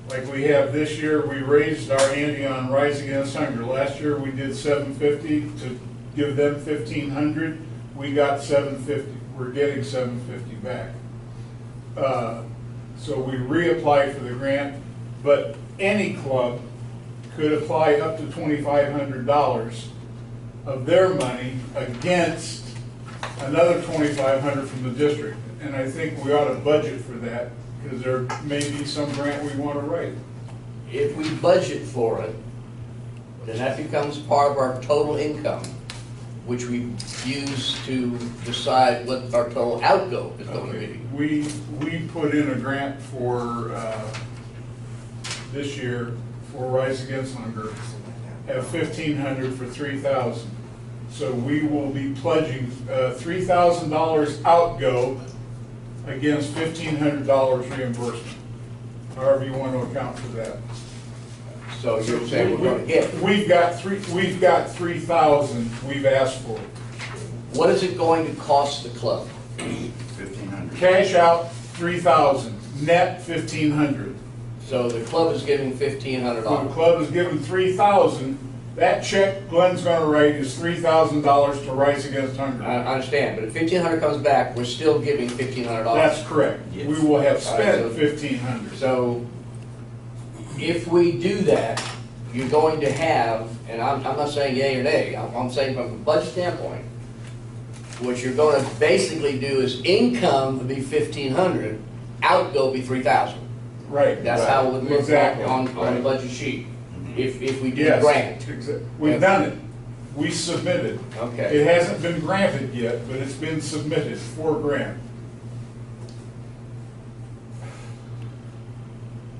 [SPEAKER 1] Like we have this year, we raised our ante on Rise Against Hunger. Last year, we did $750 to give them $1,500. we got $750. We're getting $750 back. So we reapplied for the grant, but any club could apply up to $2,500 of their money against another $2,500 from the district. And I think we ought to budget for that, because there may be some grant we want to write.
[SPEAKER 9] If we budget for it, then that becomes part of our total income, which we use to decide what our total outgo is going to be.
[SPEAKER 1] We put in a grant for this year for Rise Against Hunger at $1,500 for $3,000. So we will be pledging $3,000 outgo against $1,500 reimbursement, however you want to account for that.
[SPEAKER 9] So you're saying we're going to get.
[SPEAKER 1] We've got 3,000 we've asked for.
[SPEAKER 9] What is it going to cost the club?
[SPEAKER 2] 1,500.
[SPEAKER 1] Cash out 3,000, net 1,500.
[SPEAKER 9] So the club is giving
[SPEAKER 1] The
[SPEAKER 9] $1,500.
[SPEAKER 1] club is given 3,000. That check Glenn's going to write is $3,000 to Rise Against Hunger.
[SPEAKER 9] I understand, but if $1,500 comes back, we're still giving $1,500.
[SPEAKER 1] That's correct.
[SPEAKER 2] Yes.
[SPEAKER 1] We will have spent
[SPEAKER 9] All right, so-
[SPEAKER 1] 1,500.
[SPEAKER 9] So if we do that, you're going to have, and I'm not saying yay or nay, I'm saying from a budget standpoint, what you're going to basically do is income would be 1,500, outgo be 3,000.
[SPEAKER 1] Right.
[SPEAKER 9] That's how it would look
[SPEAKER 1] Exactly.
[SPEAKER 9] on the
[SPEAKER 1] Right.
[SPEAKER 9] budget sheet, if we do the
[SPEAKER 1] Yes.
[SPEAKER 9] grant.
[SPEAKER 1] We've done it. We submitted.
[SPEAKER 9] Okay.
[SPEAKER 1] It hasn't been granted yet, but it's been submitted for grant.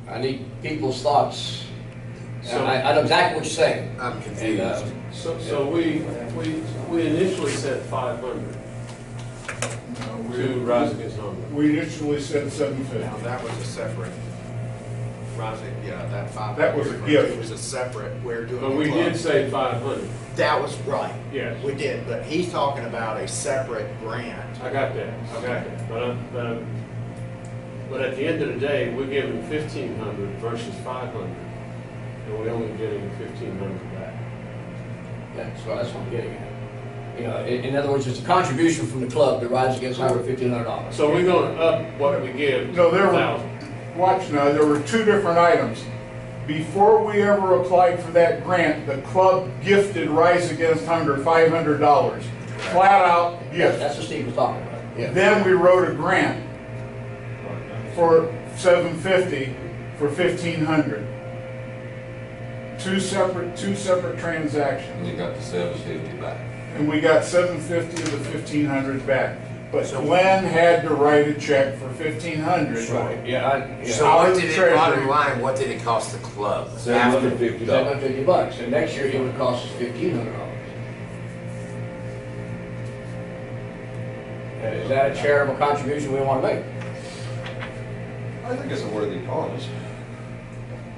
[SPEAKER 9] I need people's thoughts.
[SPEAKER 8] So-
[SPEAKER 9] I know exactly what you're saying.
[SPEAKER 7] I'm
[SPEAKER 9] And,
[SPEAKER 7] confused.
[SPEAKER 8] So we initially said 500 to Rise Against Hunger.
[SPEAKER 1] We initially said 750.
[SPEAKER 13] Now, that was a separate, Roger, yeah, that 500.
[SPEAKER 1] That was a gift.
[SPEAKER 13] It was a separate, we're doing.
[SPEAKER 8] But we
[SPEAKER 13] the club.
[SPEAKER 8] did say 500.
[SPEAKER 13] That was right.
[SPEAKER 8] Yes.
[SPEAKER 13] We did, but he's talking about a separate grant.
[SPEAKER 8] I got that. But at the end of the day, we're giving 1,500 versus 500, and we're only getting 1,500 back.
[SPEAKER 9] That's what I'm getting at. You know, in other words, it's a contribution from the club to Rise Against Hunger, $1,500.
[SPEAKER 8] So we're gonna up what we give
[SPEAKER 1] No,
[SPEAKER 8] to
[SPEAKER 1] there were,
[SPEAKER 8] 1,000.
[SPEAKER 1] watch now, there were two different items. Before we ever applied for that grant, the club gifted Rise Against Hunger $500. Flat out gift.
[SPEAKER 9] That's what Steve was talking about, yeah.
[SPEAKER 1] Then we wrote a grant for $750 for $1,500. Two separate transactions.
[SPEAKER 6] And you got the $750 back.
[SPEAKER 1] And we got $750 of the $1,500 back. But Glenn had to write a check for $1,500.
[SPEAKER 9] Right, yeah.
[SPEAKER 7] So
[SPEAKER 1] Out
[SPEAKER 7] what
[SPEAKER 1] of
[SPEAKER 7] did
[SPEAKER 1] the
[SPEAKER 7] it,
[SPEAKER 1] treasury.
[SPEAKER 7] bottom line, what did it cost the club?
[SPEAKER 6] $750.
[SPEAKER 9] $750, and next year it would cost us $1,500. And is that a charitable contribution we want to make?
[SPEAKER 10] I think it's a worthy cause.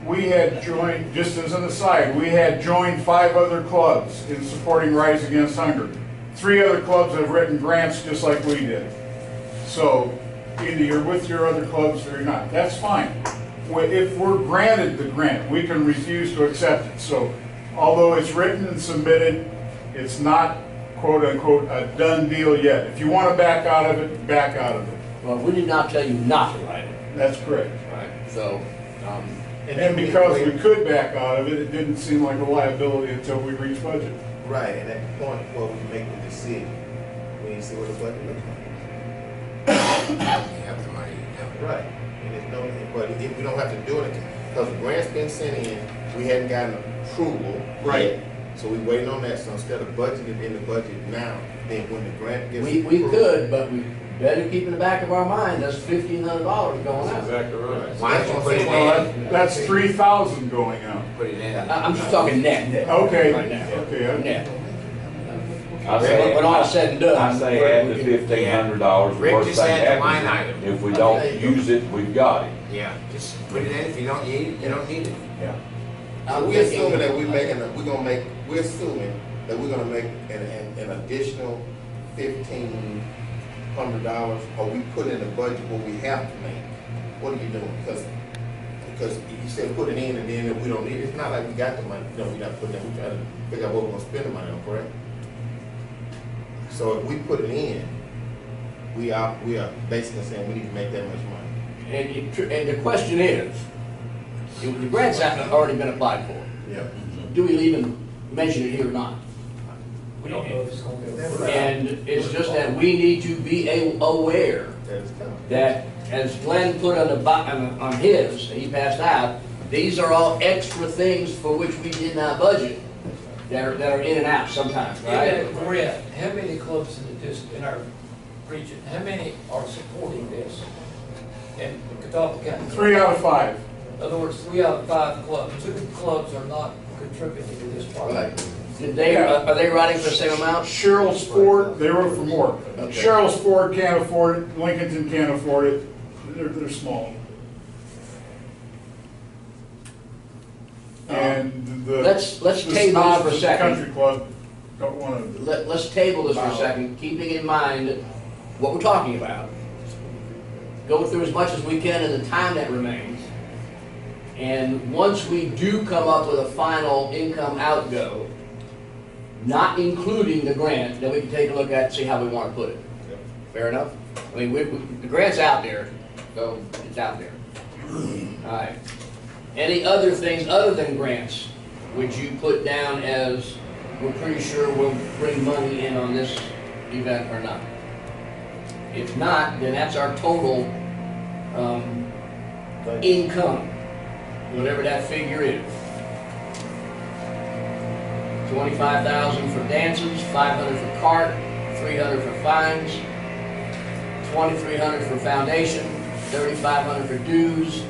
[SPEAKER 1] We had joined, just as an aside, we had joined 5 other clubs in supporting Rise Against Hunger. 3 other clubs have written grants just like we did. So either you're with your other clubs or you're not. That's fine. If we're granted the grant, we can refuse to accept it. So although it's written and submitted, it's not quote unquote a done deal yet. If you want to back out of it, back out of it.
[SPEAKER 9] Well, we did not tell you not to write it,
[SPEAKER 1] That's correct.
[SPEAKER 9] right? So,
[SPEAKER 1] And because we could back out of it, it didn't seem like a liability until we reached budget.
[SPEAKER 5] Right, and at the point where we make the decision, we need to see what the budget looks like.
[SPEAKER 7] You have the money, you have it.
[SPEAKER 5] Right, and it's no, but if we don't have to do anything, because the grant's been sent in, we hadn't gotten approval.
[SPEAKER 1] Right.
[SPEAKER 5] So we waiting on that, so instead of budgeting in the budget now, then when the grant gets
[SPEAKER 9] we
[SPEAKER 5] approved.
[SPEAKER 9] could, but we better keep in the back of our mind, that's $1,500 going
[SPEAKER 8] That's
[SPEAKER 9] out.
[SPEAKER 8] exactly right.
[SPEAKER 7] Why don't you put it
[SPEAKER 1] Well,
[SPEAKER 7] in?
[SPEAKER 1] that's 3,000 going out.
[SPEAKER 7] Put it in.
[SPEAKER 9] I'm just talking net.
[SPEAKER 1] Okay,
[SPEAKER 9] Right now.
[SPEAKER 1] okay.
[SPEAKER 9] Net.
[SPEAKER 6] I say,
[SPEAKER 9] When all is said and done.
[SPEAKER 6] I say add the $1,500.
[SPEAKER 7] Rick
[SPEAKER 6] Worst
[SPEAKER 7] just
[SPEAKER 6] thing
[SPEAKER 7] add the
[SPEAKER 6] happens,
[SPEAKER 7] line item.
[SPEAKER 6] if we don't use it, we've got it.
[SPEAKER 7] Yeah, just put it in. If you don't need it, you don't need it.
[SPEAKER 6] Yeah.
[SPEAKER 5] So we're assuming that we're assuming that we're gonna make an additional $1,500, or we put in the budget what we have to make. What are you doing? Because you said put it in, and then if we don't need it, it's not like we got the money. No, we not putting it, we trying to figure out what we're gonna spend the money on, correct? So if we put it in, we are basically saying we need to make that much money.
[SPEAKER 9] And the question is, the grant's already been applied for.
[SPEAKER 5] Yeah.
[SPEAKER 9] Do we even mention it here or not?
[SPEAKER 4] We don't know if it's gonna go through.
[SPEAKER 9] And it's just that we need to be aware that, as Glenn put on on his, he passed out, these are all extra things for which we did not budget, that are in and out sometimes, right?
[SPEAKER 4] Brett, how many clubs in the district, in our region, how many are supporting this? And Catawba County?
[SPEAKER 1] 3 out of 5.
[SPEAKER 4] In other words, 3 out of 5 clubs, 2 clubs are not contributing to this project.
[SPEAKER 9] Did they, are they running for the same amount?
[SPEAKER 1] Cheryl's Ford, they wrote for more.
[SPEAKER 9] Okay.
[SPEAKER 1] Cheryl's Ford can't afford it, Lincolnton can't afford it, they're small. And the.
[SPEAKER 9] Let's
[SPEAKER 1] the
[SPEAKER 9] table this
[SPEAKER 1] snobs
[SPEAKER 9] for a
[SPEAKER 1] at the
[SPEAKER 9] second.
[SPEAKER 1] Country club don't wanna.
[SPEAKER 9] Let's table this for a second, keeping in mind what we're talking about. Go through as much as we can in the time that remains. And once we do come up with a final income outgo, not including the grant, then we can take a look at and see how we want to put it. Fair enough? I mean, the grant's out there, so it's out there. All right. Any other things other than grants, would you put down as, we're pretty sure we'll bring money in on this event or not? If not, then that's our total income, whatever that figure is. 25,000 for dances, 500 for cart, 300 for fines, 2,300 for foundation, 3,500 for dues,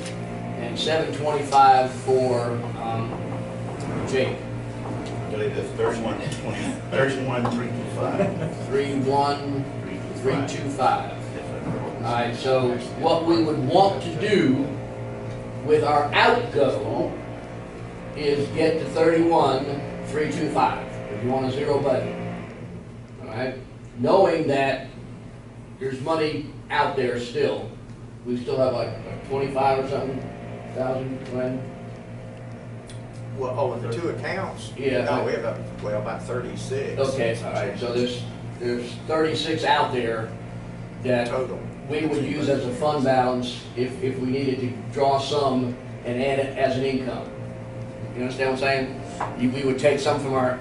[SPEAKER 9] and 725 for Jake.
[SPEAKER 2] I believe that's 31,325.
[SPEAKER 9] 31,325. All right, so what we would want to do with our outgo is get to 31,325, if you want a zero budget. All right, knowing that there's money out there still. We still have like 25 or something thousand, Glenn?
[SPEAKER 13] Well, in the 2 accounts?
[SPEAKER 9] Yeah.
[SPEAKER 13] No, we have about 36.
[SPEAKER 9] Okay, all right, so there's 36 out there that
[SPEAKER 13] Total.
[SPEAKER 9] we would use as a fund balance if we needed to draw some and add it as an income. You understand what I'm saying? We would take some from our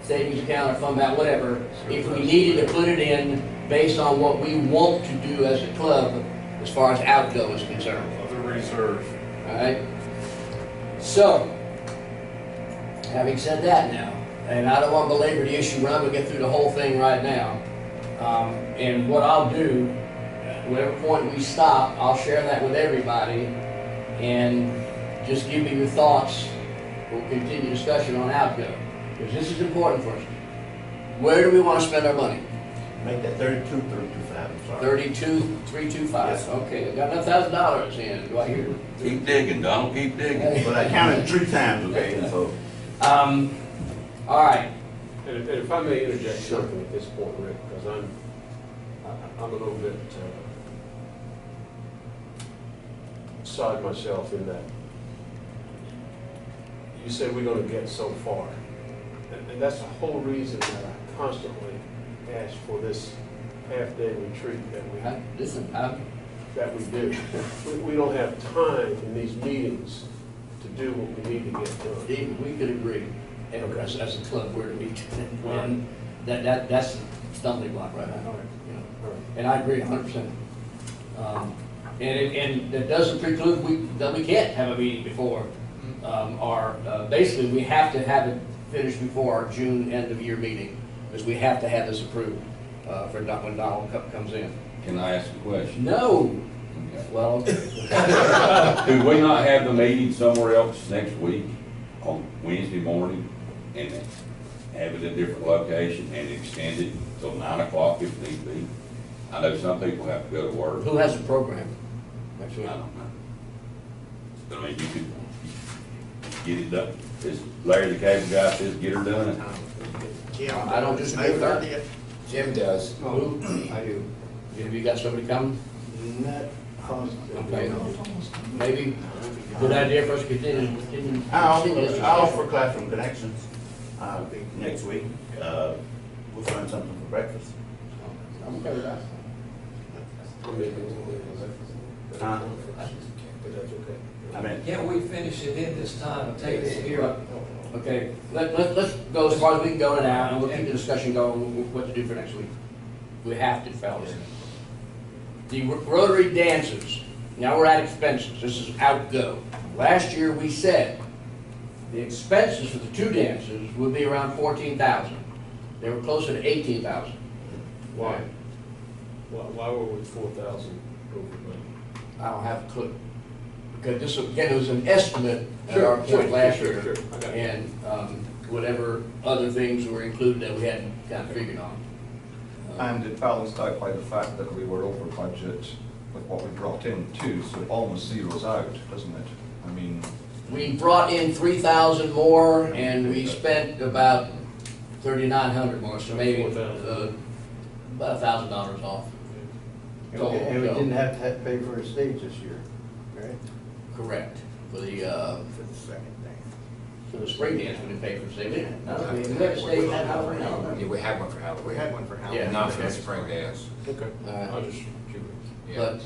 [SPEAKER 9] savings account or fund balance, whatever, if we needed to put it in based on what we want to do as a club as far as outgo is concerned.
[SPEAKER 3] Other reserve.
[SPEAKER 9] All right? So, having said that now, and I don't want to belabor the issue, we're not going to get through the whole thing right now. And what I'll do, whatever point we stop, I'll share that with everybody and just give me your thoughts. We'll continue discussion on outgo, because this is important for us. Where do we want to spend our money?
[SPEAKER 2] Make that 32,325, I'm sorry.
[SPEAKER 9] 32,325.
[SPEAKER 2] Yes.
[SPEAKER 9] Okay, I got enough $1,000 in. Do I hear?
[SPEAKER 6] Keep digging, Donald, keep digging.
[SPEAKER 2] But I counted 3 times, okay, so.
[SPEAKER 9] All right.
[SPEAKER 8] And if I may interject something at this point, Rick, because I'm a little bit beside myself in that you said we're going to get so far. And that's the whole reason that I constantly ask for this half-day retreat that we do. We don't have time in these meetings to do what we need to get done.
[SPEAKER 9] We could agree, and as a club, where to meet. And that's the stumbling block right now. You know, and I agree 100%. And that doesn't preclude that we can't have a meeting before basically we have to have it finished before our June end of year meeting, because we have to have this approved for when Donald comes in.
[SPEAKER 6] Can I ask a question?
[SPEAKER 9] No.
[SPEAKER 6] Okay.
[SPEAKER 9] Well,
[SPEAKER 6] Could we not have the meeting somewhere else next week on Wednesday morning and have it at a different location and extend it till 9 o'clock if need be? I know some people have to go to work.
[SPEAKER 9] who has a program? Next
[SPEAKER 6] I
[SPEAKER 9] week.
[SPEAKER 6] don't know. But I mean, you could get it done. This Larry the cable guy says get her done.
[SPEAKER 13] Yeah,
[SPEAKER 9] I don't disagree with that.
[SPEAKER 13] May 30th.
[SPEAKER 7] Jim does.
[SPEAKER 9] Who? I do. Have you got somebody coming? Okay. Maybe a good idea for us to continue this
[SPEAKER 2] I'll
[SPEAKER 9] discussion.
[SPEAKER 2] offer Classroom Connections next week. We'll find something for breakfast.
[SPEAKER 9] I'm okay with that.
[SPEAKER 2] Huh? I mean,
[SPEAKER 4] Can't we finish it in this time and take it here?
[SPEAKER 9] Okay, let's go as far as we can go now, and we'll keep the discussion going, what to do for next week. We have to, fellas. The Rotary dances, now we're at expenses, this is outgo. Last year, we said the expenses for the two dances would be around 14,000. They were closer to 18,000.
[SPEAKER 8] Why? Why were we 4,000 over budget?
[SPEAKER 9] I don't have a clue. Because this, again, it was an estimate at our point last year.
[SPEAKER 8] Sure. I got you.
[SPEAKER 9] And whatever other things were included that we hadn't kind of figured on.
[SPEAKER 10] And it balanced out by the fact that we were over budget with what we brought in too, so it almost zeroes out, doesn't it? I mean,
[SPEAKER 9] We brought in 3,000 more, and we spent about 3,900 more, so maybe about $1,000 off.
[SPEAKER 12] Okay, and we didn't have to pay for a stage this year, right?
[SPEAKER 9] Correct. For the
[SPEAKER 13] For the second thing.
[SPEAKER 9] for the spring dance, we didn't pay for stage. No, we had a stage at Halloween.
[SPEAKER 7] Yeah, we had one for Halloween.
[SPEAKER 13] We had one for Halloween.
[SPEAKER 9] Yeah.
[SPEAKER 7] Not for the spring dance.
[SPEAKER 8] Okay.
[SPEAKER 9] Alright.
[SPEAKER 8] I'll just keep it.
[SPEAKER 7] Yeah.
[SPEAKER 9] But,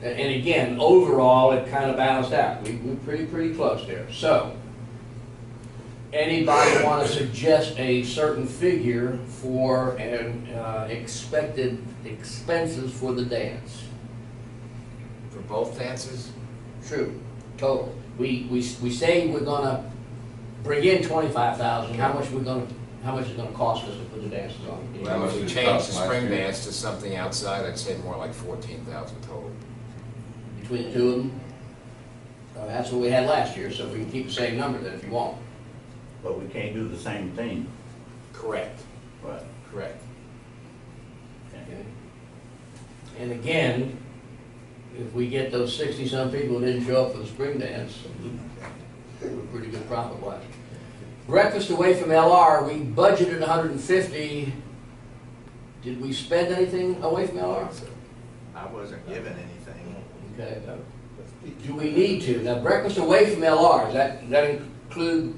[SPEAKER 9] and again, overall, it kind of balanced out. We're pretty close there. So, anybody want to suggest a certain figure for an expected expenses for the dance?
[SPEAKER 7] For both dances?
[SPEAKER 9] True, total. We say we're gonna bring in 25,000. How much is it gonna cost us to put the dances on?
[SPEAKER 7] Well, if we change the spring dance to something outside, I'd say more like 14,000 total.
[SPEAKER 9] Between the two of them? That's what we had last year, so we can keep the same number then if you want.
[SPEAKER 2] but we can't do the same thing.
[SPEAKER 7] Correct.
[SPEAKER 2] Right.
[SPEAKER 9] Correct. Okay. And again, if we get those 60-some people who didn't show up for the spring dance, we're pretty good profit-wise. Breakfast away from LR, we budgeted 150. Did we spend anything away from LR?
[SPEAKER 13] I wasn't given anything.
[SPEAKER 9] Okay. Do we need to? Now, breakfast away from LR, does that include,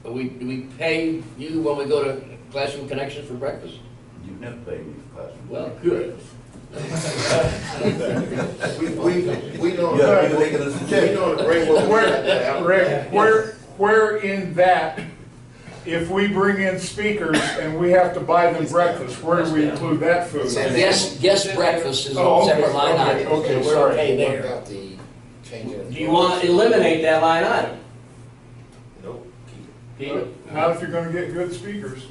[SPEAKER 9] do we pay you when we go to Classroom Connections for breakfast?
[SPEAKER 2] You've never paid me for classroom.
[SPEAKER 9] Well, good.
[SPEAKER 5] We don't,
[SPEAKER 2] Yeah, you're making us
[SPEAKER 5] we don't bring what we have.
[SPEAKER 1] Rick, where in that, if we bring in speakers and we have to buy them breakfast, where do we include that food?
[SPEAKER 9] Guest breakfast is a
[SPEAKER 1] Oh, okay,
[SPEAKER 9] separate line
[SPEAKER 1] okay,
[SPEAKER 9] item.
[SPEAKER 1] okay,
[SPEAKER 9] So we're
[SPEAKER 1] sorry.
[SPEAKER 9] okay
[SPEAKER 7] What
[SPEAKER 9] there.
[SPEAKER 7] about the change of?
[SPEAKER 9] Do you want to eliminate that line item?
[SPEAKER 5] Nope, keep it.
[SPEAKER 9] Keep it?
[SPEAKER 1] Not if you're gonna get good speakers.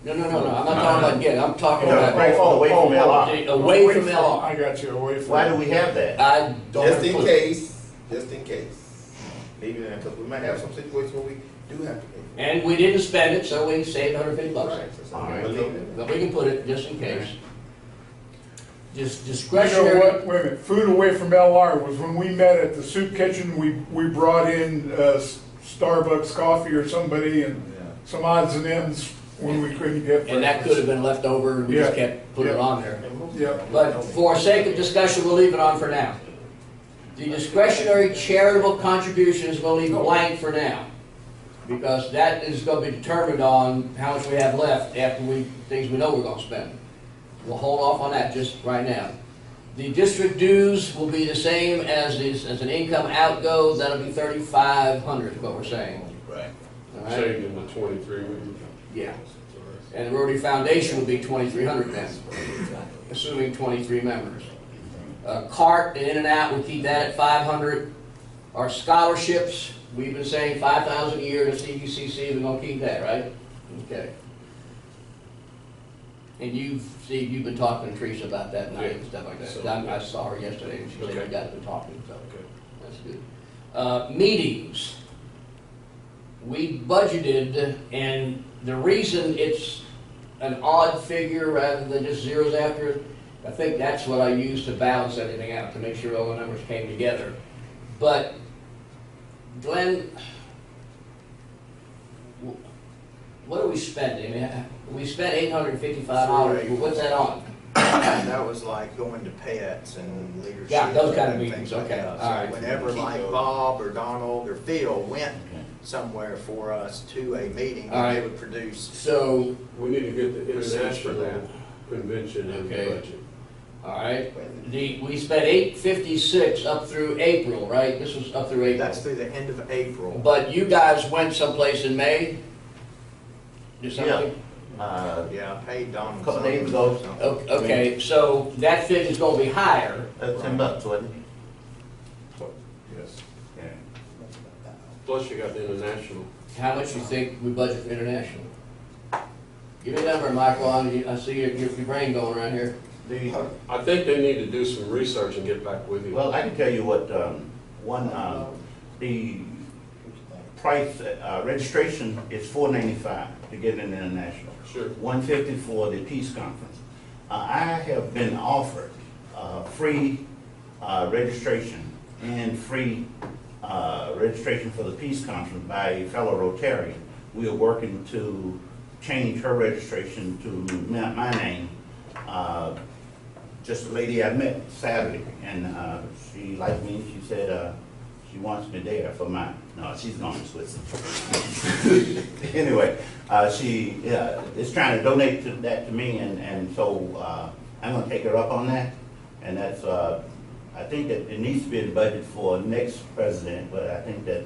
[SPEAKER 9] No, I'm not talking about again, I'm talking about
[SPEAKER 2] Away from LR.
[SPEAKER 9] away from LR.
[SPEAKER 1] I got you, away from.
[SPEAKER 2] Why do we have that?
[SPEAKER 9] I don't have
[SPEAKER 5] Just
[SPEAKER 9] a
[SPEAKER 5] in
[SPEAKER 9] clue.
[SPEAKER 5] case, just in case. Maybe in a couple, we might have some situations where we do have to pay.
[SPEAKER 9] And we didn't spend it, so we saved $150.
[SPEAKER 5] Right, so something to leave it.
[SPEAKER 9] But we can put it just in case. Just
[SPEAKER 1] You know
[SPEAKER 9] discretionary.
[SPEAKER 1] what, wait a minute, food away from LR was when we met at the soup kitchen, we brought in Starbucks coffee or somebody and some odds and ends when we couldn't get.
[SPEAKER 9] And that could have been left over, we just
[SPEAKER 1] Yeah.
[SPEAKER 9] kept putting it on there.
[SPEAKER 1] Yeah.
[SPEAKER 9] But for sake of discussion, we'll leave it on for now. The discretionary charitable contributions we'll leave blank for now, because that is going to be determined on how much we have left after things we know we're going to spend. We'll hold off on that just right now. The district dues will be the same as an income outgo, that'll be 3,500 is what we're saying.
[SPEAKER 2] Right.
[SPEAKER 9] All right?
[SPEAKER 8] Saved in the 23 weeks.
[SPEAKER 9] Yeah. And the Rotary Foundation would be 2,300 then, assuming 23 members. Cart and in and out, we'll keep that at 500. Our scholarships, we've been saying 5,000 a year to CUCC, we're gonna keep that, right? Okay. And Steve, you've been talking to Teresa about that night and stuff like that.
[SPEAKER 8] So,
[SPEAKER 9] I saw her yesterday and she said
[SPEAKER 8] Okay.
[SPEAKER 9] you guys have been talking, so
[SPEAKER 8] Okay.
[SPEAKER 9] that's good. Meetings. We budgeted, and the reason it's an odd figure rather than just zeros after it, I think that's what I used to balance everything out, to make sure all the numbers came together. But, Glenn, what are we spending? I mean, we spent $855. What's that on?
[SPEAKER 13] That was like going to pets and leadership.
[SPEAKER 9] Yeah, those kind of
[SPEAKER 13] and
[SPEAKER 9] meetings,
[SPEAKER 13] things like
[SPEAKER 9] okay,
[SPEAKER 13] that.
[SPEAKER 9] all right.
[SPEAKER 13] So whenever like Bob or Donald or Phil went somewhere for us to a meeting
[SPEAKER 9] All
[SPEAKER 13] where they
[SPEAKER 9] right.
[SPEAKER 13] would produce.
[SPEAKER 9] So,
[SPEAKER 8] We need to get the
[SPEAKER 13] Receipts for
[SPEAKER 8] international
[SPEAKER 13] that.
[SPEAKER 8] convention in the
[SPEAKER 9] Okay.
[SPEAKER 8] budget.
[SPEAKER 9] all right, we spent $856 up through April, right? This was up through April.
[SPEAKER 13] That's through the end of April.
[SPEAKER 9] But you guys went someplace in May? Do something?
[SPEAKER 13] Yeah, I paid Don.
[SPEAKER 2] A couple days ago.
[SPEAKER 9] Okay, so that figure's gonna be higher.
[SPEAKER 2] $10, wasn't it?
[SPEAKER 3] Yes.
[SPEAKER 2] Yeah.
[SPEAKER 8] Plus you got the international.
[SPEAKER 9] How much you think we budget for international? Give me a number, Michael, I see your brain going around here.
[SPEAKER 8] I think they need to do some research and get back with you.
[SPEAKER 2] Well, I can tell you what, the price, registration is $4.95 to get an international.
[SPEAKER 8] Sure.
[SPEAKER 2] $150 for the peace conference. I have been offered free registration and free registration for the peace conference by a fellow Rotarian. We are working to change her registration to my name. Just a lady I met Saturday, and she liked me. She said she wants me there for mine. No, she's gone to Switzerland. Anyway, she is trying to donate that to me, and so I'm going to take her up on that. And that's, I think that it needs to be in the budget for next president, but I think that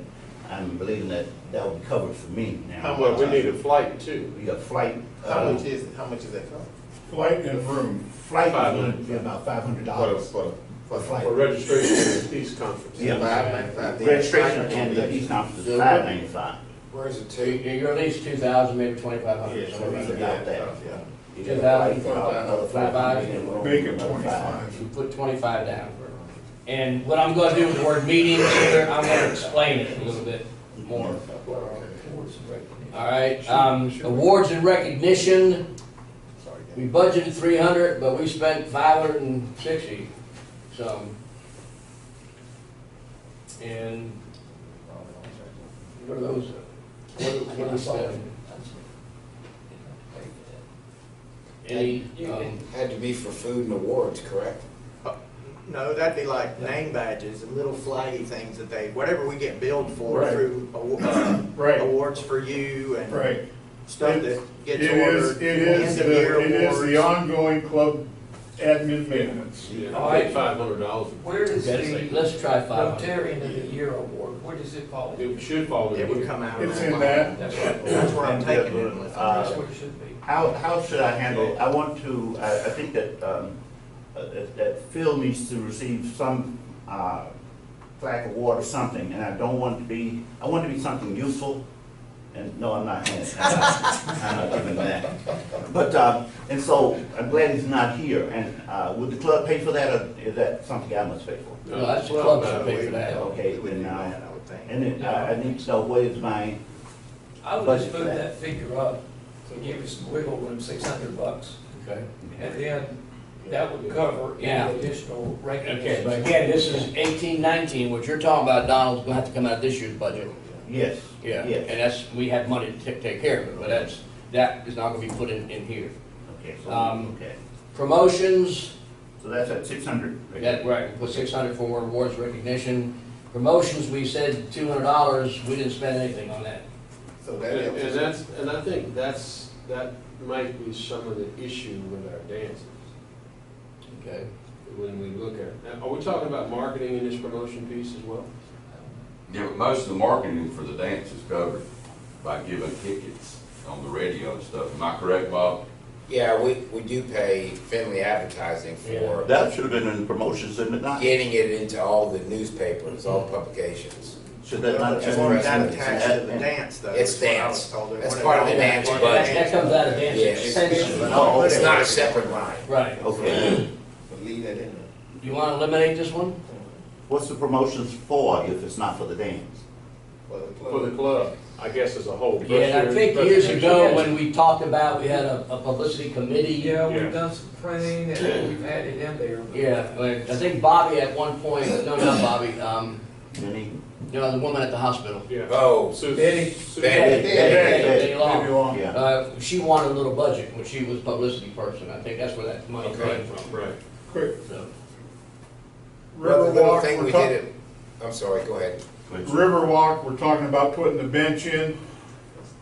[SPEAKER 2] I'm believing that that will be covered for me now.
[SPEAKER 8] How much, we need a flight too.
[SPEAKER 2] We got flight.
[SPEAKER 5] How much is that cost?
[SPEAKER 1] Flight and room.
[SPEAKER 2] Flight is going to be about $500 for flight.
[SPEAKER 8] For registration for the peace conference.
[SPEAKER 2] Yeah,
[SPEAKER 5] $5.95.
[SPEAKER 2] registration and the peace conference is $5.95.
[SPEAKER 5] Where's it
[SPEAKER 9] So
[SPEAKER 5] to?
[SPEAKER 9] you're at least 2,000, maybe 2,500.
[SPEAKER 5] Yeah,
[SPEAKER 9] something like
[SPEAKER 2] About
[SPEAKER 9] that.
[SPEAKER 2] that.
[SPEAKER 5] Yeah.
[SPEAKER 2] You
[SPEAKER 9] 2,000,
[SPEAKER 2] got another
[SPEAKER 9] 25.
[SPEAKER 1] Make it 25.
[SPEAKER 9] You put 25 down. And what I'm gonna do with the word meetings here, I'm gonna explain it a little bit more. All right, awards and recognition, we budgeted 300, but we spent 560 some. And what are those, what are we spending? Any,
[SPEAKER 7] Had to be for food and awards, correct?
[SPEAKER 13] No, that'd be like name badges and little flaggy things that they, whatever we get billed for
[SPEAKER 1] Right.
[SPEAKER 13] through
[SPEAKER 1] Right.
[SPEAKER 13] awards for you and
[SPEAKER 1] Right.
[SPEAKER 13] stuff that gets
[SPEAKER 1] It
[SPEAKER 13] ordered.
[SPEAKER 1] is the
[SPEAKER 13] End-of-year
[SPEAKER 1] ongoing club admin maintenance.
[SPEAKER 8] Yeah,
[SPEAKER 4] All
[SPEAKER 8] I
[SPEAKER 4] right.
[SPEAKER 8] paid $500.
[SPEAKER 4] Where does
[SPEAKER 9] Okay,
[SPEAKER 4] the
[SPEAKER 9] let's try 500.
[SPEAKER 4] Rotarian of the Year award, where does it fall?
[SPEAKER 8] It should fall in
[SPEAKER 13] It would
[SPEAKER 8] here.
[SPEAKER 13] come out of
[SPEAKER 1] It's
[SPEAKER 13] that.
[SPEAKER 1] in that.
[SPEAKER 4] That's right.
[SPEAKER 13] That's where I'm
[SPEAKER 2] And,
[SPEAKER 13] taking it with.
[SPEAKER 4] That's what it should be.
[SPEAKER 2] How should I handle, I want to, I think that, that Phil needs to receive some plaque award or something, and I don't want it to be, I want it to be something useful. And no, I'm not giving that. But, and so I'm glad he's not here. And would the club pay for that, or is that something I must pay for?
[SPEAKER 9] No, that's the club should pay for that.
[SPEAKER 2] Okay,
[SPEAKER 13] It would
[SPEAKER 2] then,
[SPEAKER 13] do that, I would think.
[SPEAKER 2] and then I need to know what is my,
[SPEAKER 4] I would just move that figure up to give us some wiggle room, $600.
[SPEAKER 9] Okay.
[SPEAKER 4] And then that would cover
[SPEAKER 9] Yeah.
[SPEAKER 4] any additional
[SPEAKER 9] Okay,
[SPEAKER 4] recognition.
[SPEAKER 9] but again, this is 18-19, what you're talking about, Donald's gonna have to come out of this year's budget.
[SPEAKER 2] yes.
[SPEAKER 9] Yeah,
[SPEAKER 2] Yes.
[SPEAKER 9] and that's, we have money to take care of it, but that is not gonna be put in here.
[SPEAKER 2] Okay, so, okay.
[SPEAKER 9] Promotions,
[SPEAKER 2] So that's at 600.
[SPEAKER 9] that, right, we put 600 for awards recognition. Promotions, we said $200, we didn't spend anything on that.
[SPEAKER 5] So
[SPEAKER 8] And
[SPEAKER 5] that
[SPEAKER 8] and
[SPEAKER 5] helps.
[SPEAKER 8] that's, and I think that might be some of the issue with our dances,
[SPEAKER 9] Okay.
[SPEAKER 8] when we look at it. Now, are we talking about marketing in this promotion piece as well?
[SPEAKER 6] Yeah, but most of the marketing for the dance is covered by giving tickets on the radio and stuff. Am I correct, Bob?
[SPEAKER 7] Yeah, we do pay Finley Advertising for
[SPEAKER 2] That should have been in the promotions, shouldn't it not?
[SPEAKER 7] getting it into all the newspapers, all publications.
[SPEAKER 2] Should that not?
[SPEAKER 13] As long as that's attached to the dance though.
[SPEAKER 7] It's
[SPEAKER 13] is what I was
[SPEAKER 7] dance.
[SPEAKER 13] told.
[SPEAKER 7] That's part of the dance
[SPEAKER 9] That
[SPEAKER 7] budget.
[SPEAKER 9] comes out of dance
[SPEAKER 7] Yeah.
[SPEAKER 9] expenses.
[SPEAKER 2] Oh,
[SPEAKER 7] It's
[SPEAKER 2] okay.
[SPEAKER 7] not a separate line.
[SPEAKER 9] Right.
[SPEAKER 2] Okay.
[SPEAKER 5] But leave that in there.
[SPEAKER 9] Do you wanna eliminate this one?
[SPEAKER 2] What's the promotions for if it's not for the dance?
[SPEAKER 8] For the club, I guess as a whole.
[SPEAKER 9] Yeah, and I think years ago, when we talked about, we had a publicity committee.
[SPEAKER 4] Yeah,
[SPEAKER 8] Yeah.
[SPEAKER 4] we've done some printing and we've had it in there.
[SPEAKER 9] Yeah, I think Bobby at one point, no, not Bobby,
[SPEAKER 2] Any?
[SPEAKER 9] the woman at the hospital.
[SPEAKER 8] Yeah.
[SPEAKER 7] Oh,
[SPEAKER 8] Susan-
[SPEAKER 4] Betty.
[SPEAKER 8] Susan-
[SPEAKER 7] Betty.
[SPEAKER 9] Betty Long.
[SPEAKER 1] Maybe long.
[SPEAKER 2] Yeah.
[SPEAKER 9] She wanted a little budget, when she was a publicity person. I think that's where that money came from.
[SPEAKER 8] Right.
[SPEAKER 1] Quick,
[SPEAKER 9] So,
[SPEAKER 7] well, the little
[SPEAKER 1] Riverwalk,
[SPEAKER 7] thing we
[SPEAKER 1] we're
[SPEAKER 7] did it, I'm sorry, go ahead.
[SPEAKER 1] Riverwalk, we're talking about putting the bench in.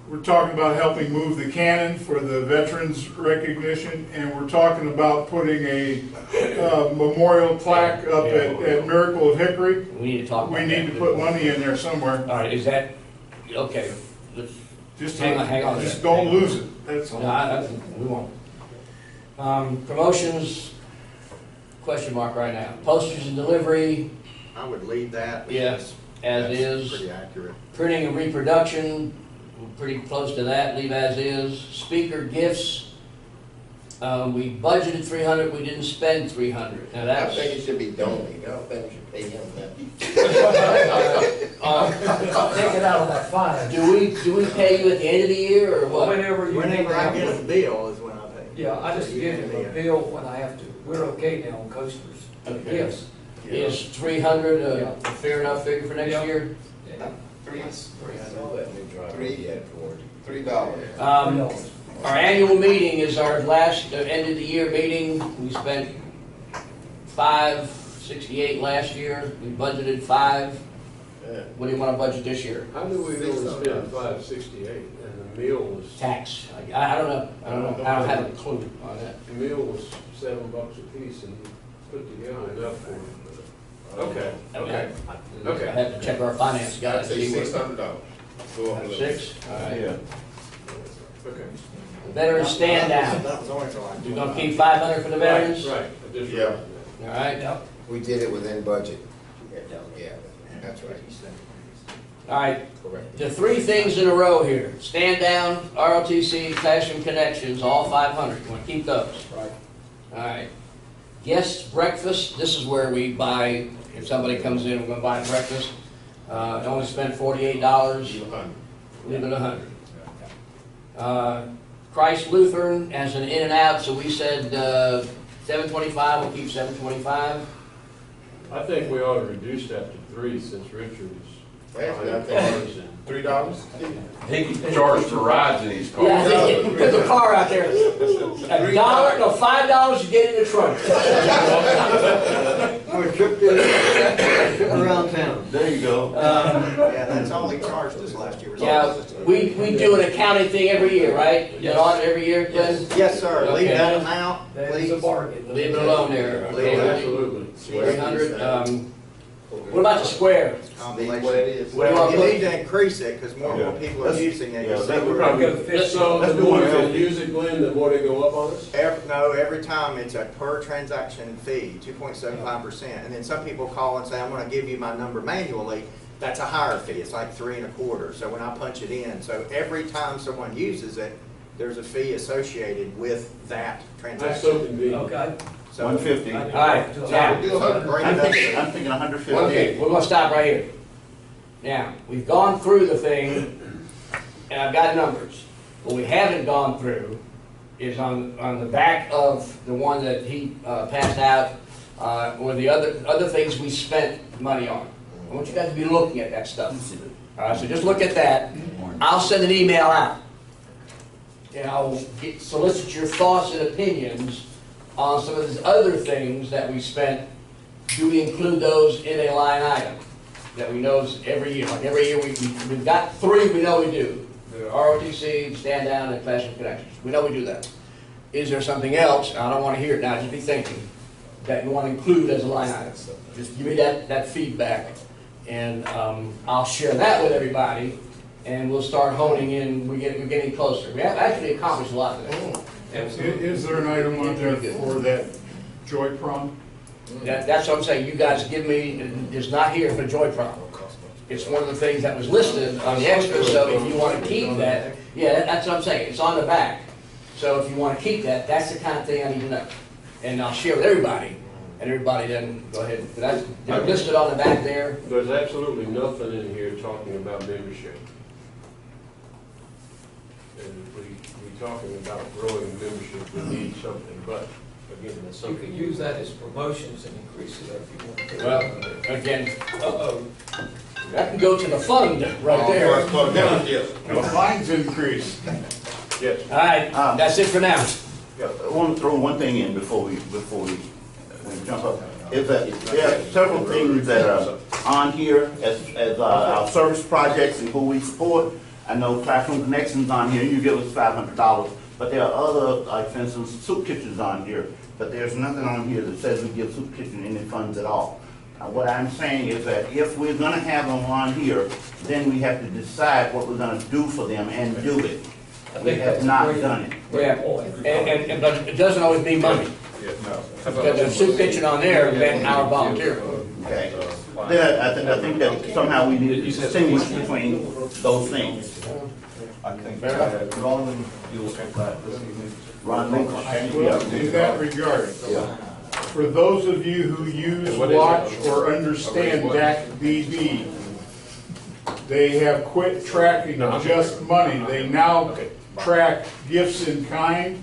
[SPEAKER 1] We're talking about helping move the cannon for the veterans recognition, and we're talking about putting a memorial plaque up at Miracle of Hickory.
[SPEAKER 9] We need to talk about
[SPEAKER 1] We need to put money in there somewhere.
[SPEAKER 9] All right, is that, okay, let's,
[SPEAKER 1] Just
[SPEAKER 9] hang on.
[SPEAKER 1] Just don't lose it, that's all.
[SPEAKER 9] no, we won't. Promotions, question mark right now. Postage and delivery,
[SPEAKER 13] I would leave that.
[SPEAKER 9] yes, as
[SPEAKER 13] That's
[SPEAKER 9] is.
[SPEAKER 13] pretty accurate.
[SPEAKER 9] Printing and reproduction, we're pretty close to that, leave as is. Speaker gifts, we budgeted 300, we didn't spend 300. Now
[SPEAKER 5] I
[SPEAKER 9] that's.
[SPEAKER 5] think it should be donated, I don't think we should pay him that.
[SPEAKER 4] Take it out of that fine.
[SPEAKER 9] Do we pay you at the end of the year, or what?
[SPEAKER 4] Whenever you need
[SPEAKER 13] Whenever I get a
[SPEAKER 4] to.
[SPEAKER 13] bill is when I pay.
[SPEAKER 4] Yeah, I just give him a bill when I have to. We're okay now on coasters.
[SPEAKER 9] Okay.
[SPEAKER 4] Yes.
[SPEAKER 9] Is 300
[SPEAKER 4] Yeah.
[SPEAKER 9] a fair enough figure for next
[SPEAKER 4] Yeah.
[SPEAKER 9] year?
[SPEAKER 4] Yeah.
[SPEAKER 5] $3.
[SPEAKER 9] Our annual meeting is our last, end of the year meeting. We spent $568 last year. We budgeted 5. What do you want to budget this year?
[SPEAKER 8] How do we only spend $568 and the meal was,
[SPEAKER 9] Tax. I don't know. I don't have a clue on that.
[SPEAKER 8] the meal was $7 a piece and put together enough for, okay, okay.
[SPEAKER 9] I have to check our finance guy.
[SPEAKER 5] I'd say $600. Go up a little.
[SPEAKER 9] 6? All right.
[SPEAKER 10] Yeah.
[SPEAKER 8] Okay.
[SPEAKER 9] Veterans stand down.
[SPEAKER 13] That was only for like.
[SPEAKER 9] You're gonna keep 500 for the veterans?
[SPEAKER 8] Right, I just
[SPEAKER 5] Yeah.
[SPEAKER 8] realized
[SPEAKER 9] All right.
[SPEAKER 7] We did it within budget. Yeah, that's right.
[SPEAKER 9] All right.
[SPEAKER 7] Correct.
[SPEAKER 9] The 3 things in a row here, stand down, ROTC, Classroom Connections, all 500, you want to keep those?
[SPEAKER 4] Right.
[SPEAKER 9] All right. Guest breakfast, this is where we buy, if somebody comes in, we're going to buy breakfast. Only spend $48, leave it 100. Christ Lutheran as an in and out, so we said $725, we'll keep $725.
[SPEAKER 8] that. I think we ought to reduce that to 3 since Richard is
[SPEAKER 5] Actually, I
[SPEAKER 8] buying
[SPEAKER 5] think
[SPEAKER 8] cars and.
[SPEAKER 5] $3.
[SPEAKER 6] He can charge for rides in his car.
[SPEAKER 9] Yeah, put the car out there. $1, no, $5 to get in the trunk.
[SPEAKER 12] Around town.
[SPEAKER 6] There you go.
[SPEAKER 13] Yeah, that's all he charged us last year. was all
[SPEAKER 9] Yeah,
[SPEAKER 13] this.
[SPEAKER 9] we do an accounting thing every year, right? You know, every year, Glenn?
[SPEAKER 13] Yes, sir. Leave
[SPEAKER 9] Okay.
[SPEAKER 13] that amount,
[SPEAKER 4] That is a
[SPEAKER 13] please.
[SPEAKER 4] bargain.
[SPEAKER 9] Leave it alone there. Okay,
[SPEAKER 8] Absolutely.
[SPEAKER 9] 300. What about the square?
[SPEAKER 13] Combination.
[SPEAKER 5] What it is.
[SPEAKER 9] What do you want
[SPEAKER 13] You
[SPEAKER 9] to
[SPEAKER 13] need
[SPEAKER 9] put?
[SPEAKER 13] to increase it, because more and more people are using it. You see
[SPEAKER 6] that would
[SPEAKER 13] where-
[SPEAKER 6] probably
[SPEAKER 4] Go to 50.
[SPEAKER 8] So
[SPEAKER 6] Let's
[SPEAKER 8] the
[SPEAKER 6] do
[SPEAKER 8] more they
[SPEAKER 6] 150.
[SPEAKER 8] use it, Glenn, the more they go up on us?
[SPEAKER 13] Every time it's a per transaction fee, 2.75%. And then some people call and say, I'm gonna give you my number manually. That's a higher fee. It's like 3 1/4. So when I punch it in, so every time someone uses it, there's a fee associated with that
[SPEAKER 8] That's so
[SPEAKER 13] transaction.
[SPEAKER 8] convenient.
[SPEAKER 4] Okay.
[SPEAKER 13] So
[SPEAKER 6] 150.
[SPEAKER 9] All right,
[SPEAKER 13] So
[SPEAKER 9] now,
[SPEAKER 13] do a- bring it up to-
[SPEAKER 2] I'm thinking 150.
[SPEAKER 9] okay, we're gonna stop right here. Now, we've gone through the thing, and I've got numbers. What we haven't gone through is on the back of the one that he passed out, or the other things we spent money on. I want you guys to be looking at that stuff. All right, so just look at that. I'll send an email out. And I'll solicit your thoughts and opinions on some of these other things that we spent. Do we include those in a line item that we know is every year? Like every year, we've got 3 we know we do. The ROTC, stand down, and Classroom Connections. We know we do that. Is there something else, I don't want to hear it now, just be thinking, that you want to include as a line item? Just give me that feedback, and I'll share that with everybody, and we'll start honing in, we're getting closer. We have actually accomplished a lot today.
[SPEAKER 1] Is there an item on there for that Joy Prom?
[SPEAKER 9] That's what I'm saying, you guys give me, it's not here for Joy Prom. It's one of the things that was listed on the extra, so if you want to keep that, yeah, that's what I'm saying, it's on the back. So if you want to keep that, that's the kind of thing I need to know. And I'll share with everybody, and everybody then go ahead, that's, they're listed on the back there.
[SPEAKER 8] There's absolutely nothing in here talking about membership. And if we talking about growing membership, we need something, but again, that's
[SPEAKER 4] You
[SPEAKER 8] something.
[SPEAKER 4] could use that as promotions and increase it if you want to.
[SPEAKER 9] Well, again,
[SPEAKER 4] Uh-oh.
[SPEAKER 9] that can go to the fund right there.
[SPEAKER 1] The fines increase.
[SPEAKER 8] Yes.
[SPEAKER 9] All right, that's it for now.
[SPEAKER 2] Yeah, I want to throw one thing in before we jump up. Is that there are several things that on here as our service projects and who we support. I know Classroom Connections on here, you give us $500, but there are other, like for instance, soup kitchens on here, but there's nothing on here that says we give soup kitchen any funds at all. What I'm saying is that if we're gonna have them on here, then we have to decide what we're gonna do for them and do it. We have not done it.
[SPEAKER 9] Yeah, and, but it doesn't always mean money. Because the soup kitchen on there meant our volunteer.
[SPEAKER 2] Okay. Then I think that somehow we need to distinguish between those things.
[SPEAKER 10] I think Ron, you'll look at that this evening.
[SPEAKER 2] Ron,
[SPEAKER 1] Well, in that regard, for those of you who use, watch, or understand DAC DB, they have quit tracking just money. They now track gifts in kind.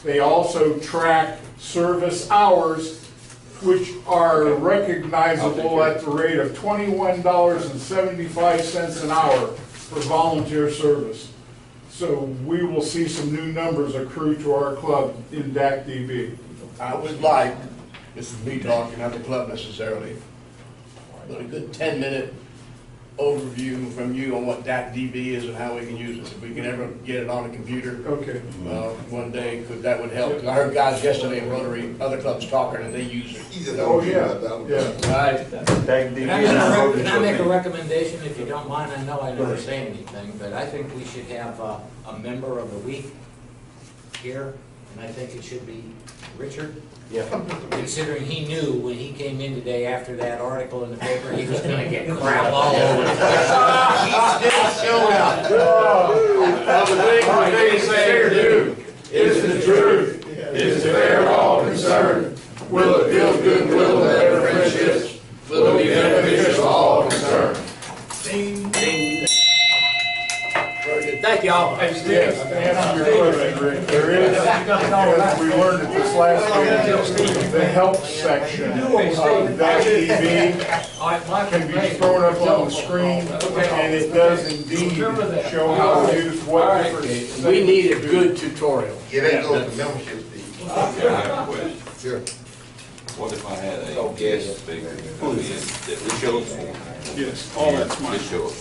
[SPEAKER 1] They also track service hours, which are recognizable at the rate of $21.75 an hour for volunteer service. So we will see some new numbers accrue to our club in DAC DB.
[SPEAKER 9] I would like, this is me talking, not the club necessarily, but a good 10-minute overview from you on what DAC DB is and how we can use it. If we can ever get it on a computer
[SPEAKER 1] Okay.
[SPEAKER 9] one day, that would help. 'Cause I heard guys yesterday in Rotary, other clubs talking, and they use it.
[SPEAKER 1] Oh, yeah, yeah.
[SPEAKER 9] Right?
[SPEAKER 14] Can I make a recommendation, if you don't mind? I know I never say anything, but I think we should have a member of the week here, and I think it should be Richard.
[SPEAKER 2] Yeah.
[SPEAKER 14] Considering he knew when he came in today after that article in the paper, he was gonna get crap all over the place. He still showed up.
[SPEAKER 1] The thing say do is the truth, is to bear all concerned. Will it build goodwill and better friendships? Will it be beneficial to all concerned?
[SPEAKER 9] Ding, ding. Very good. Thank you all.
[SPEAKER 1] Yes, to answer your question, Rick, there is, as we learned at this last meeting, the help section of that DB can be thrown up on the screen, and it does indeed show how to use what different.
[SPEAKER 9] We need a good tutorial.
[SPEAKER 5] Yeah, they go to membership fee.
[SPEAKER 6] I have a question.
[SPEAKER 5] Sure.
[SPEAKER 6] What if I had a guest speaker come in that would show us?
[SPEAKER 1] Yes, all that's mine.
[SPEAKER 6] Just show us.